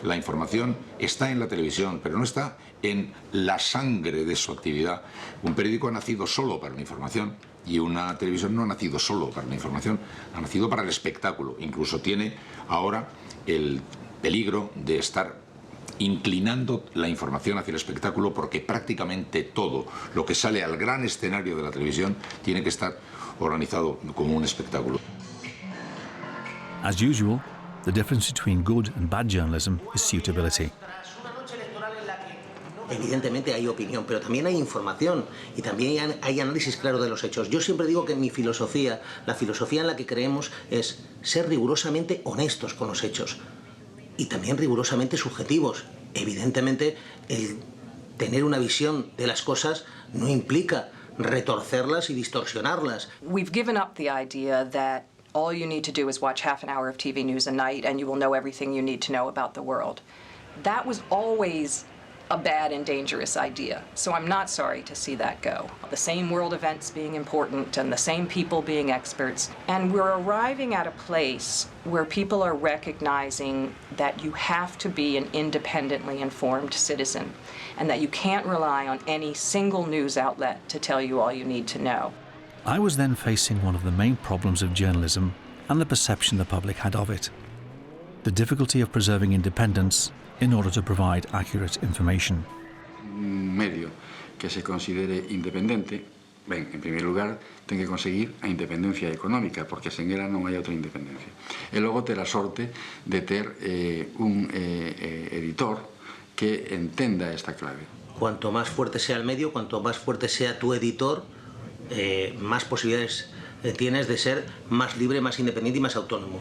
La información está en la televisión, pero no está en la sangre de su actividad. Un periódico ha nacido solo para la información y una televisión no ha nacido solo para la información, ha nacido para el espectáculo. Incluso tiene ahora el peligro de estar inclinando la información hacia el espectáculo, porque prácticamente todo lo que sale al gran escenario de la televisión tiene que estar organizado como un espectáculo. As usual, the difference between good and bad journalism is suitability. Evidentemente hay opinión, pero también hay información y también hay análisis claro de los hechos. Yo siempre digo que mi filosofía, la filosofía en la que creemos, es ser rigurosamente honestos con los hechos y también rigurosamente subjetivos. Evidentemente, el tener una visión de las cosas no implica retorcerlas y distorsionarlas. We've given up the idea that all you need to do is watch half an hour of TV news a night and you will know everything you need to know about the world. That was always a bad and dangerous idea, so I'm not sorry to see that go. The same world events being important and the same people being experts, and we're arriving at a place where people are recognizing that you have to be an independently informed citizen and that you can't rely on any single news outlet to tell you all you need to know. I was then facing one of the main problems of journalism and the perception the public had of it: the difficulty of preserving independence in order to provide accurate information. Un medio que se considere independente, ben, en primer lugar, ten que conseguir a independencia económica, porque sen ela non hai outra independencia. E logo ter a sorte de ter un editor que entenda esta clave. Cuanto más fuerte sea el medio, cuanto más fuerte sea tu editor, más posibilidades tienes de ser más libre, más independiente y más autónomo.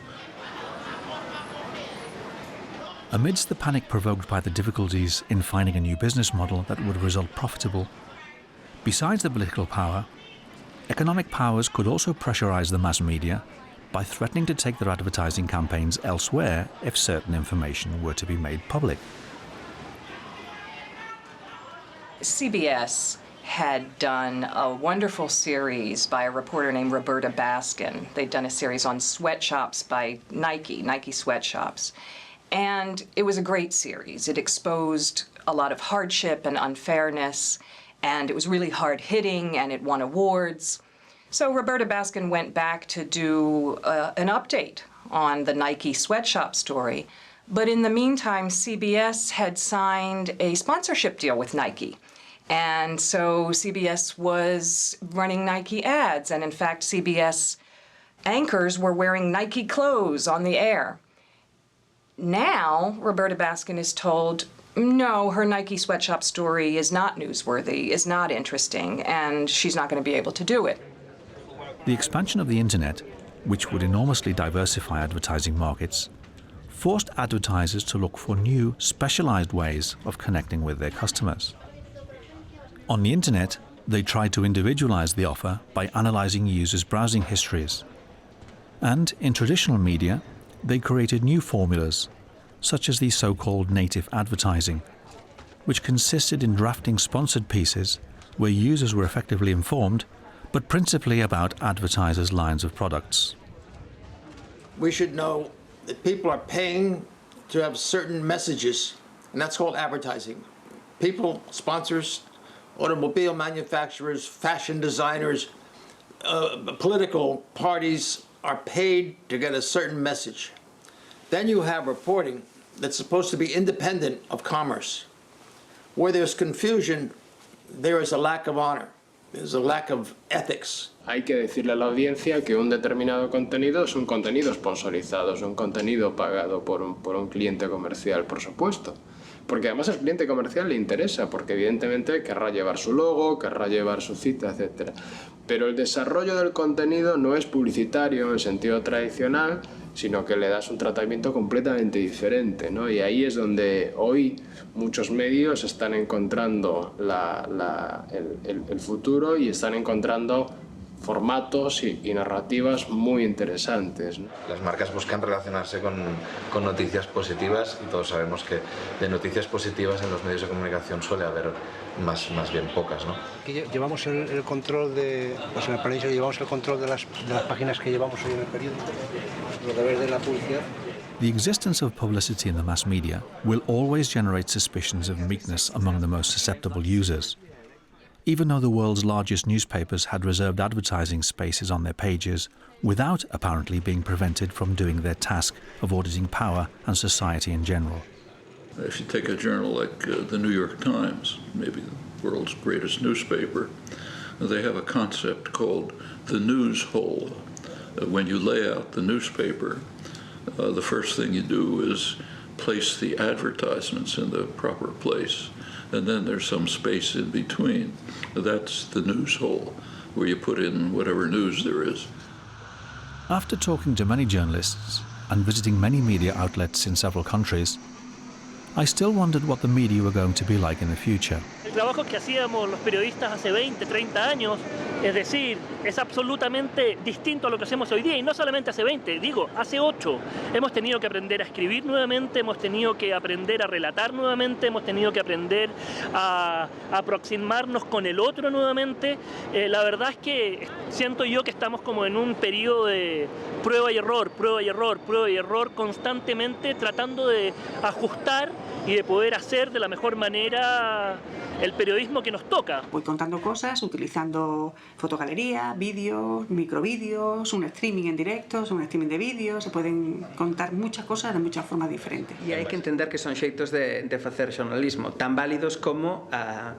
Amidst the panic provoked by the difficulties in finding a new business model that would result profitable, besides the political power, economic powers could also pressurize the mass media by threatening to take their advertising campaigns elsewhere if certain information were to be made public. CBS had done a wonderful series by a reporter named Roberta Baskin. They'd done a series on sweatshops by Nike sweatshops. And it was a great series. It exposed a lot of hardship and unfairness, and it was really hard-hitting, and it won awards. So Roberta Baskin went back to do an update on the Nike sweatshop story. But in the meantime, CBS had signed a sponsorship deal with Nike. And so CBS was running Nike ads, and in fact, CBS anchors were wearing Nike clothes on the air. Now, Roberta Baskin is told, no, her Nike sweatshop story is not newsworthy, is not interesting, and she's not going to be able to do it. The expansion of the internet, which would enormously diversify advertising markets, forced advertisers to look for new, specialized ways of connecting with their customers. On the internet, they tried to individualize the offer by analyzing users' browsing histories. And in traditional media, they created new formulas, such as the so-called native advertising, which consisted in drafting sponsored pieces where users were effectively informed, but principally about advertisers' lines of products. We should know that people are paying to have certain messages, and that's called advertising. People, sponsors, automobile manufacturers, fashion designers, political parties are paid to get a certain message. Then you have reporting that's supposed to be independent of commerce. Where there's confusion, there is a lack of honor. There's a lack of ethics. Hay que decirle a la audiencia que un determinado contenido es un contenido sponsorizado, es un contenido pagado por un cliente comercial, por supuesto. Porque además al cliente comercial le interesa, porque evidentemente querrá llevar su logo, querrá llevar su cita, etc. Pero el desarrollo del contenido no es publicitario en sentido tradicional, sino que le das un tratamiento completamente diferente, ¿no? Y ahí es donde hoy muchos medios están encontrando el futuro y están encontrando formatos y narrativas muy interesantes, ¿no? Las marcas buscan relacionarse con noticias positivas y todos sabemos que de noticias positivas en los medios de comunicación suele haber más bien pocas, ¿no? Llevamos el control de, pues en el periódico llevamos el control de las páginas que llevamos hoy en el periódico, lo que ves de la publicidad. The existence of publicity in the mass media will always generate suspicions of meekness among the most susceptible users. Even though the world's largest newspapers had reserved advertising spaces on their pages without apparently being prevented from doing their task of auditing power and society in general. If you take a journal like the New York Times, maybe the world's greatest newspaper, they have a concept called the news hole. When you lay out the newspaper, the first thing you do is place the advertisements in the proper place, and then there's some space in between. That's the news hole, where you put in whatever news there is. After talking to many journalists and visiting many media outlets in several countries, I still wondered what the media were going to be like in the future. El trabajo que hacíamos los periodistas hace 20, 30 años, es decir, es absolutamente distinto a lo que hacemos hoy día, y no solamente hace 20, digo, hace 8. Hemos tenido que aprender a escribir nuevamente, hemos tenido que aprender a relatar nuevamente, hemos tenido que aprender a aproximarnos con el otro nuevamente. La verdad es que siento yo que estamos como en un periodo de prueba y error, prueba y error, prueba y error, constantemente tratando de ajustar y de poder hacer de la mejor manera el periodismo que nos toca. Voy contando cosas utilizando fotogalería, vídeos, microvídeos, un streaming en directo, un streaming de vídeos, se pueden contar muchas cosas de muchas formas diferentes. E hai que entender que son xeitos de facer xornalismo, tan válidos como a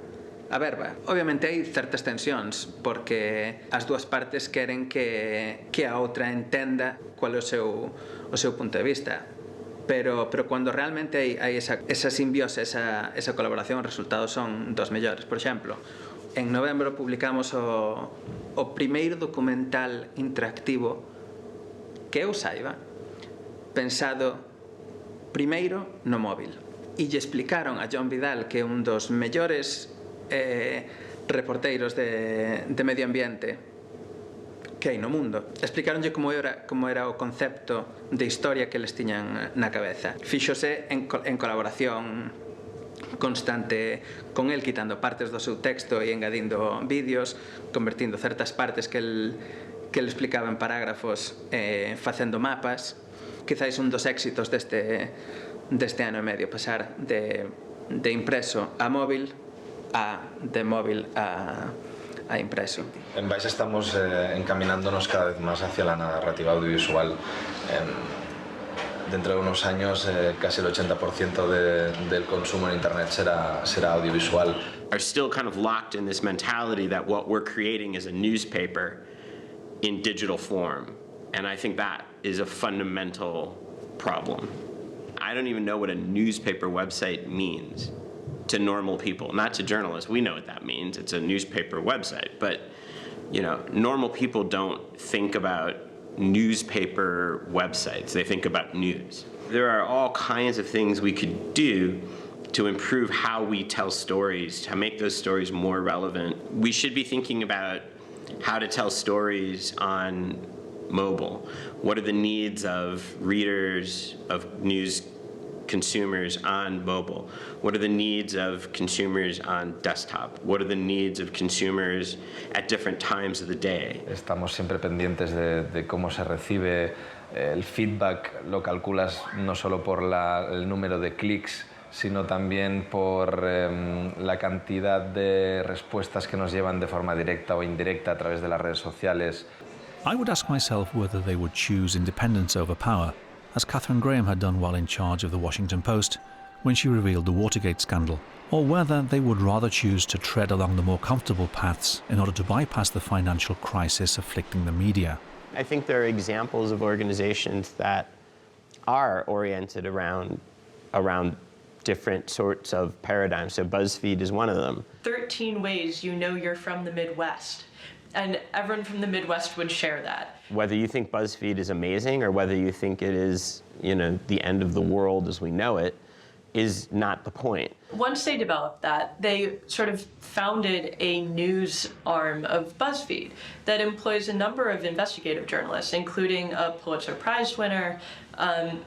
verba. Obviamente hai certas tensións, porque as dúas partes queren que a outra entenda cual é o seu punto de vista. Pero cuando realmente hai esa simbiose, esa colaboración, os resultados son dos mellores. Por exemplo, en novembro publicamos o primeiro documental interactivo que eu saiba pensado primeiro no móvil. E lle explicaron a John Vidal, que é un dos mellores reporteiros de medio ambiente que hai no mundo. Explicaronlle como era o concepto de historia que les tiñan na cabeza. Fíxose en colaboración constante con el, quitando partes do seu texto e engadindo vídeos, convertindo certas partes que el explicaba en parágrafos, facendo mapas. Quizáis un dos éxitos deste ano e medio, pasar de impreso a móvil de móvil a impreso. En Vice estamos encaminándonos cada vez más hacia la narrativa audiovisual. Dentro de unos años casi el 80% del consumo en Internet será audiovisual. Are still kind of locked in this mentality that what we're creating is a newspaper in digital form. And I think that is a fundamental problem. I don't even know what a newspaper website means to normal people, not to journalists. We know what that means. It's a newspaper website. But, you know, normal people don't think about newspaper websites. They think about news. There are all kinds of things we could do to improve how we tell stories, to make those stories more relevant. We should be thinking about how to tell stories on mobile. What are the needs of readers, of news consumers on mobile? What are the needs of consumers on desktop? What are the needs of consumers at different times of the day? Estamos siempre pendientes de cómo se recibe el feedback. Lo calculas no solo por el número de clics, sino también por la cantidad de respuestas que nos llevan de forma directa o indirecta a través de las redes sociales. I would ask myself whether they would choose independence over power, as Catherine Graham had done while in charge of the Washington Post, when she revealed the Watergate scandal, or whether they would rather choose to tread along the more comfortable paths in order to bypass the financial crisis afflicting the media. I think there are examples of organizations that are oriented around different sorts of paradigms. So BuzzFeed is one of them. 13 ways you know you're from the Midwest. And everyone from the Midwest would share that. Whether you think BuzzFeed is amazing or whether you think it is, the end of the world as we know it, is not the point. Once they developed that, they sort of founded a news arm of BuzzFeed that employs a number of investigative journalists, including a Pulitzer Prize winner,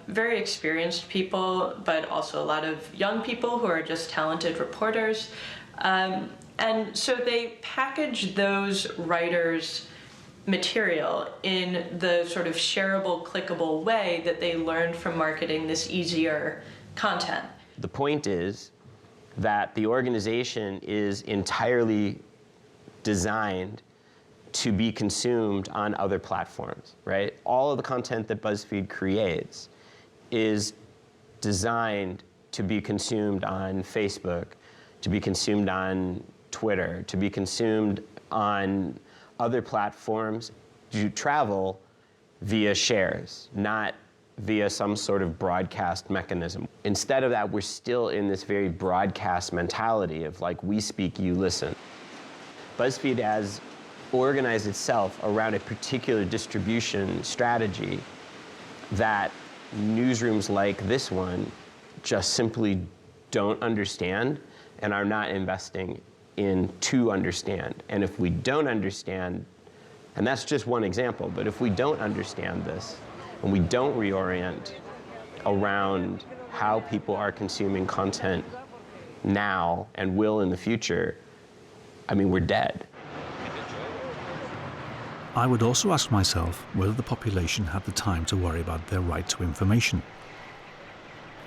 very experienced people, but also a lot of young people who are just talented reporters. And so they package those writers' material in the sort of shareable, clickable way that they learned from marketing this easier content. The point is that the organization is entirely designed to be consumed on other platforms, right? All of the content that BuzzFeed creates is designed to be consumed on Facebook, to be consumed on Twitter, to be consumed on other platforms, to travel via shares, not via some sort of broadcast mechanism. Instead of that, we're still in this very broadcast mentality of like, we speak, you listen. BuzzFeed has organized itself around a particular distribution strategy that newsrooms like this one just simply don't understand and are not investing in to understand. And if we don't understand, and that's just one example, but if we don't understand this and we don't reorient around how people are consuming content now and will in the future, I mean, we're dead. I would also ask myself whether the population had the time to worry about their right to information.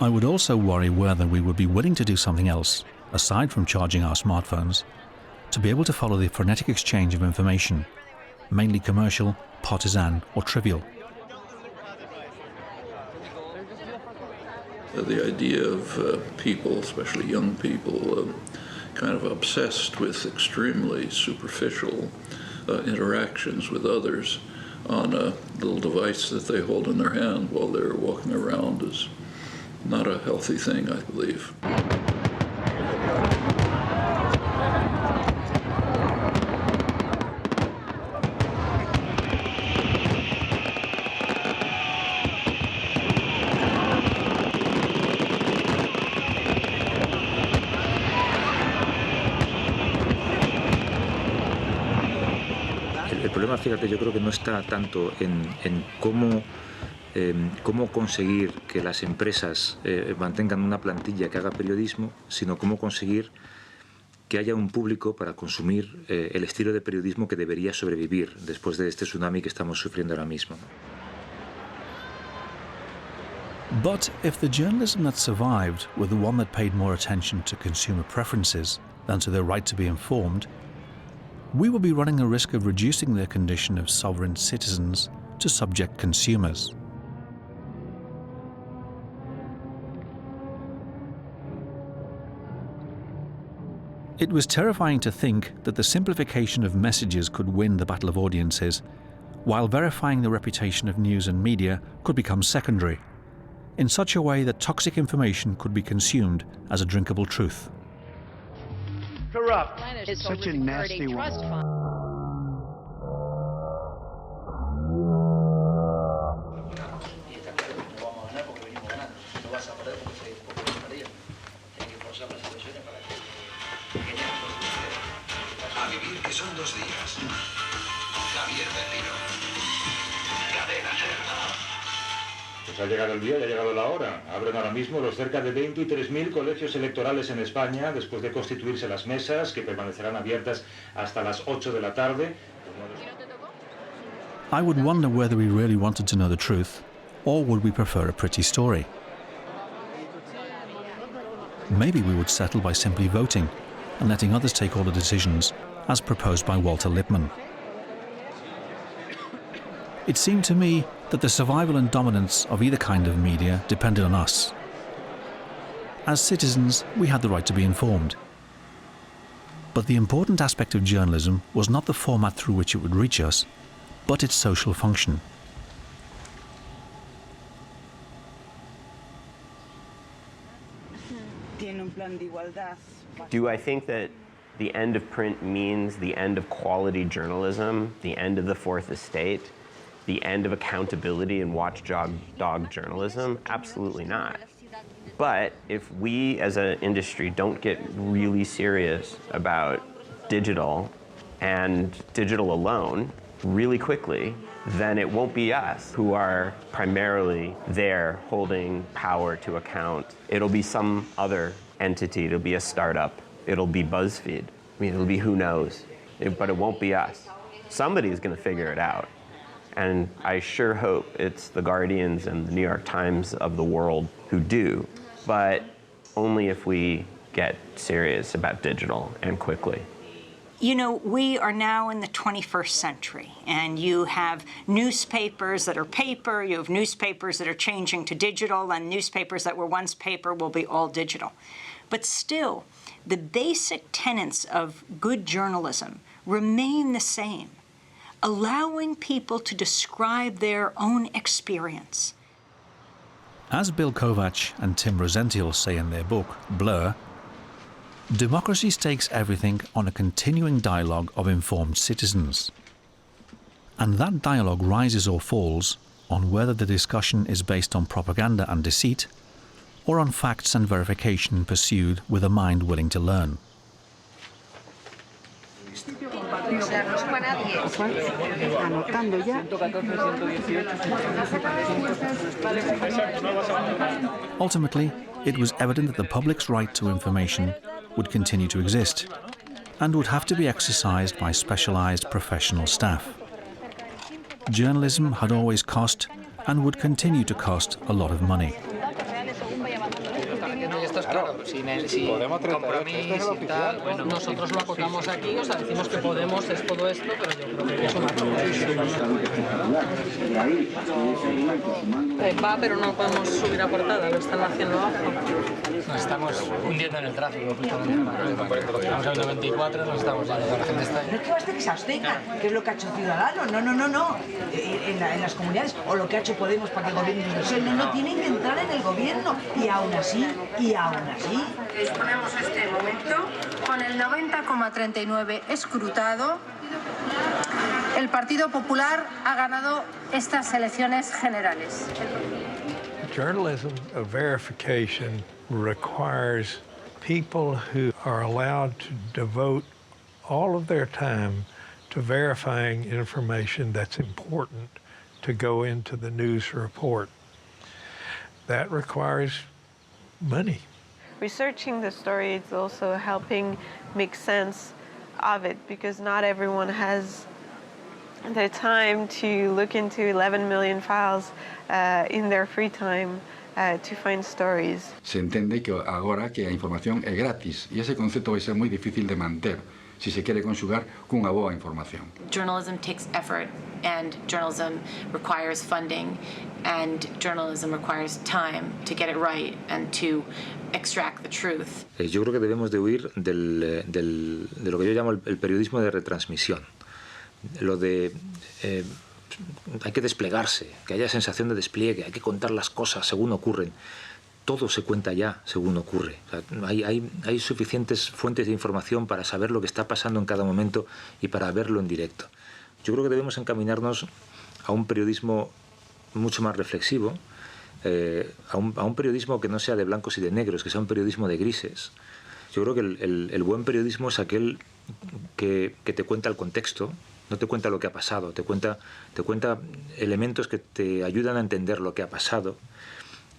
I would also worry whether we would be willing to do something else, aside from charging our smartphones, to be able to follow the frenetic exchange of information, mainly commercial, partisan, or trivial. The idea of people, especially young people, kind of obsessed with extremely superficial interactions with others on a little device that they hold in their hand while they're walking around is not a healthy thing, I believe. Fíjate, yo creo que no está tanto en cómo conseguir que las empresas mantengan una plantilla que haga periodismo, sino cómo conseguir que haya un público para consumir el estilo de periodismo que debería sobrevivir después de este tsunami que estamos sufriendo ahora mismo. But if the journalism that survived were the one that paid more attention to consumer preferences than to their right to be informed, we would be running a risk of reducing their condition of sovereign citizens to subject consumers. It was terrifying to think that the simplification of messages could win the battle of audiences, while verifying the reputation of news and media could become secondary, in such a way that toxic information could be consumed as a drinkable truth. Corrupt. Such a nasty one. A vivir que son 2 días. Javier Berlino. Cadena Ser. Pues ha llegado el día y ha llegado la hora. Abren ahora mismo los cerca de 23.000 colegios electorales en España, después de constituirse las mesas, que permanecerán abiertas hasta las 8 de la tarde. I would wonder whether we really wanted to know the truth, or would we prefer a pretty story? Maybe we would settle by simply voting and letting others take all the decisions, as proposed by Walter Lippmann. It seemed to me that the survival and dominance of either kind of media depended on us. As citizens, we had the right to be informed. But the important aspect of journalism was not the format through which it would reach us, but its social function. Do I think that the end of print means the end of quality journalism, the end of the fourth estate, the end of accountability and watchdog journalism? Absolutely not. But if we as an industry don't get really serious about digital and digital alone really quickly, then it won't be us who are primarily there holding power to account. It'll be some other entity. It'll be a startup. It'll be BuzzFeed. I mean, it'll be who knows. But it won't be us. Somebody's going to figure it out. And I sure hope it's the Guardians and the New York Times of the world who do, but only if we get serious about digital and quickly. You know, we are now in the 21st century, and you have newspapers that are paper, you have newspapers that are changing to digital, and newspapers that were once paper will be all digital. But still, the basic tenets of good journalism remain the same, allowing people to describe their own experience. As Bill Kovacs and Tim Rosentiel say in their book, Blur, democracy stakes everything on a continuing dialogue of informed citizens. And that dialogue rises or falls on whether the discussion is based on propaganda and deceit, or on facts and verification pursued with a mind willing to learn. Ultimately, it was evident that the public's right to information would continue to exist and would have to be exercised by specialized professional staff. Journalism had always cost and would continue to cost a lot of money. Esto es claro, sin compromiso y tal, bueno, nosotros lo acotamos aquí, o sea, decimos que Podemos es todo esto, pero yo creo que es una va, pero no podemos subir a portada, lo están haciendo abajo. Nos estamos hundiendo en el tráfico, estamos en el 94, nos estamos yendo, la gente está ahí. No es que basta que se abstengan, que es lo que ha hecho Ciudadanos, no, en las comunidades, o lo que ha hecho Podemos para que gobiernen los del PSOE, no, tienen que entrar en el gobierno, y aún así, disponemos este momento con el 90,39 escrutado. El Partido Popular ha ganado estas elecciones generales. Journalism of verification requires people who are allowed to devote all of their time to verifying information that's important to go into the news report. That requires money. Researching the story is also helping make sense of it, because not everyone has the time to look into 11 million files in their free time to find stories. Se entiende que ahora que a información é gratis e ese concepto vai ser moi difícil de manter si se quere conjugar cunha boa información. Journalism takes effort, and journalism requires funding, and journalism requires time to get it right and to extract the truth. Yo creo que debemos de huir de lo que yo llamo el periodismo de retransmisión. Lo de hay que desplegarse, que haya sensación de despliegue, hay que contar las cosas según ocurren. Todo se cuenta ya según ocurre. O sea, hay suficientes fuentes de información para saber lo que está pasando en cada momento y para verlo en directo. Yo creo que debemos encaminarnos a un periodismo mucho más reflexivo, a un periodismo que no sea de blancos y de negros, que sea un periodismo de grises. Yo creo que el buen periodismo es aquel que te cuenta el contexto, no te cuenta lo que ha pasado, te cuenta elementos que te ayudan a entender lo que ha pasado.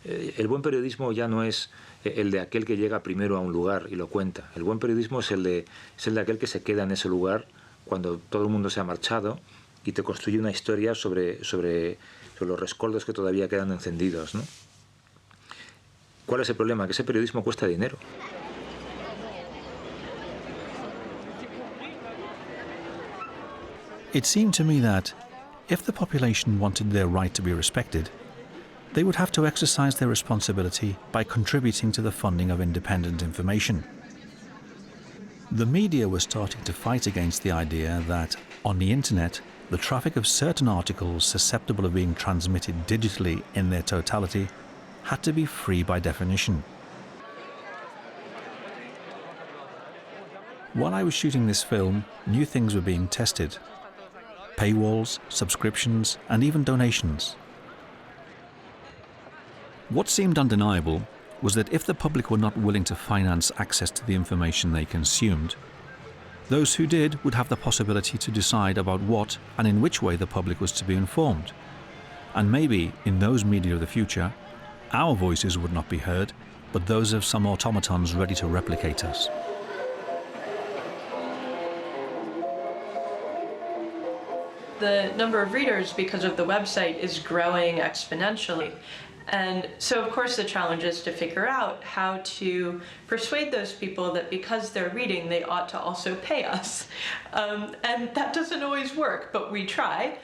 El buen periodismo ya no es el de aquel que llega primero a un lugar y lo cuenta. El buen periodismo es el de aquel que se queda en ese lugar cuando todo el mundo se ha marchado y te construye una historia sobre los rescoldos que todavía quedan encendidos, ¿no? ¿Cuál es el problema? Que ese periodismo cuesta dinero. It seemed to me that, if the population wanted their right to be respected, they would have to exercise their responsibility by contributing to the funding of independent information. The media were starting to fight against the idea that, on the internet, the traffic of certain articles susceptible of being transmitted digitally in their totality had to be free by definition. While I was shooting this film, new things were being tested. Paywalls, subscriptions, and even donations. What seemed undeniable was that if the public were not willing to finance access to the information they consumed, those who did would have the possibility to decide about what and in which way the public was to be informed. And maybe, in those media of the future, our voices would not be heard, but those of some automatons ready to replicate us. The number of readers, because of the website, is growing exponentially. And so, of course, the challenge is to figure out how to persuade those people that because they're reading, they ought to also pay us. And that doesn't always work, but we try.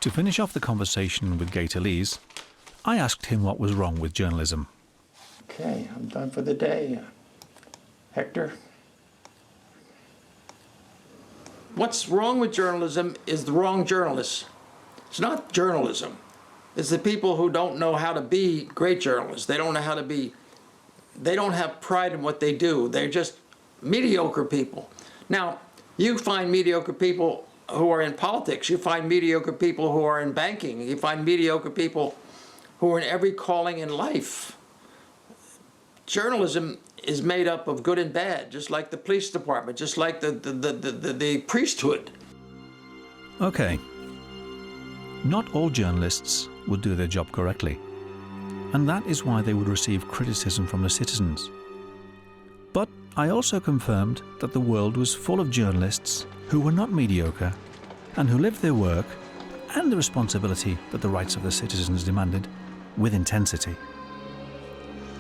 To finish off the conversation with Gator Lees, I asked him what was wrong with journalism. Okay, I'm done for the day. Hector? What's wrong with journalism is the wrong journalists. It's not journalism. It's the people who don't know how to be great journalists. They don't know how to be, they don't have pride in what they do. They're just mediocre people. Now, you find mediocre people who are in politics. You find mediocre people who are in banking. You find mediocre people who are in every calling in life. Journalism is made up of good and bad, just like the police department, just like the priesthood. Okay. Not all journalists would do their job correctly, and that is why they would receive criticism from the citizens. But I also confirmed that the world was full of journalists who were not mediocre and who lived their work and the responsibility that the rights of the citizens demanded with intensity.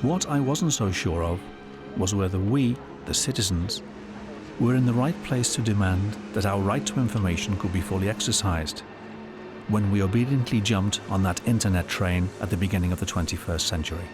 What I wasn't so sure of was whether we, the citizens, were in the right place to demand that our right to information could be fully exercised when we obediently jumped on that internet train at the beginning of the 21st century.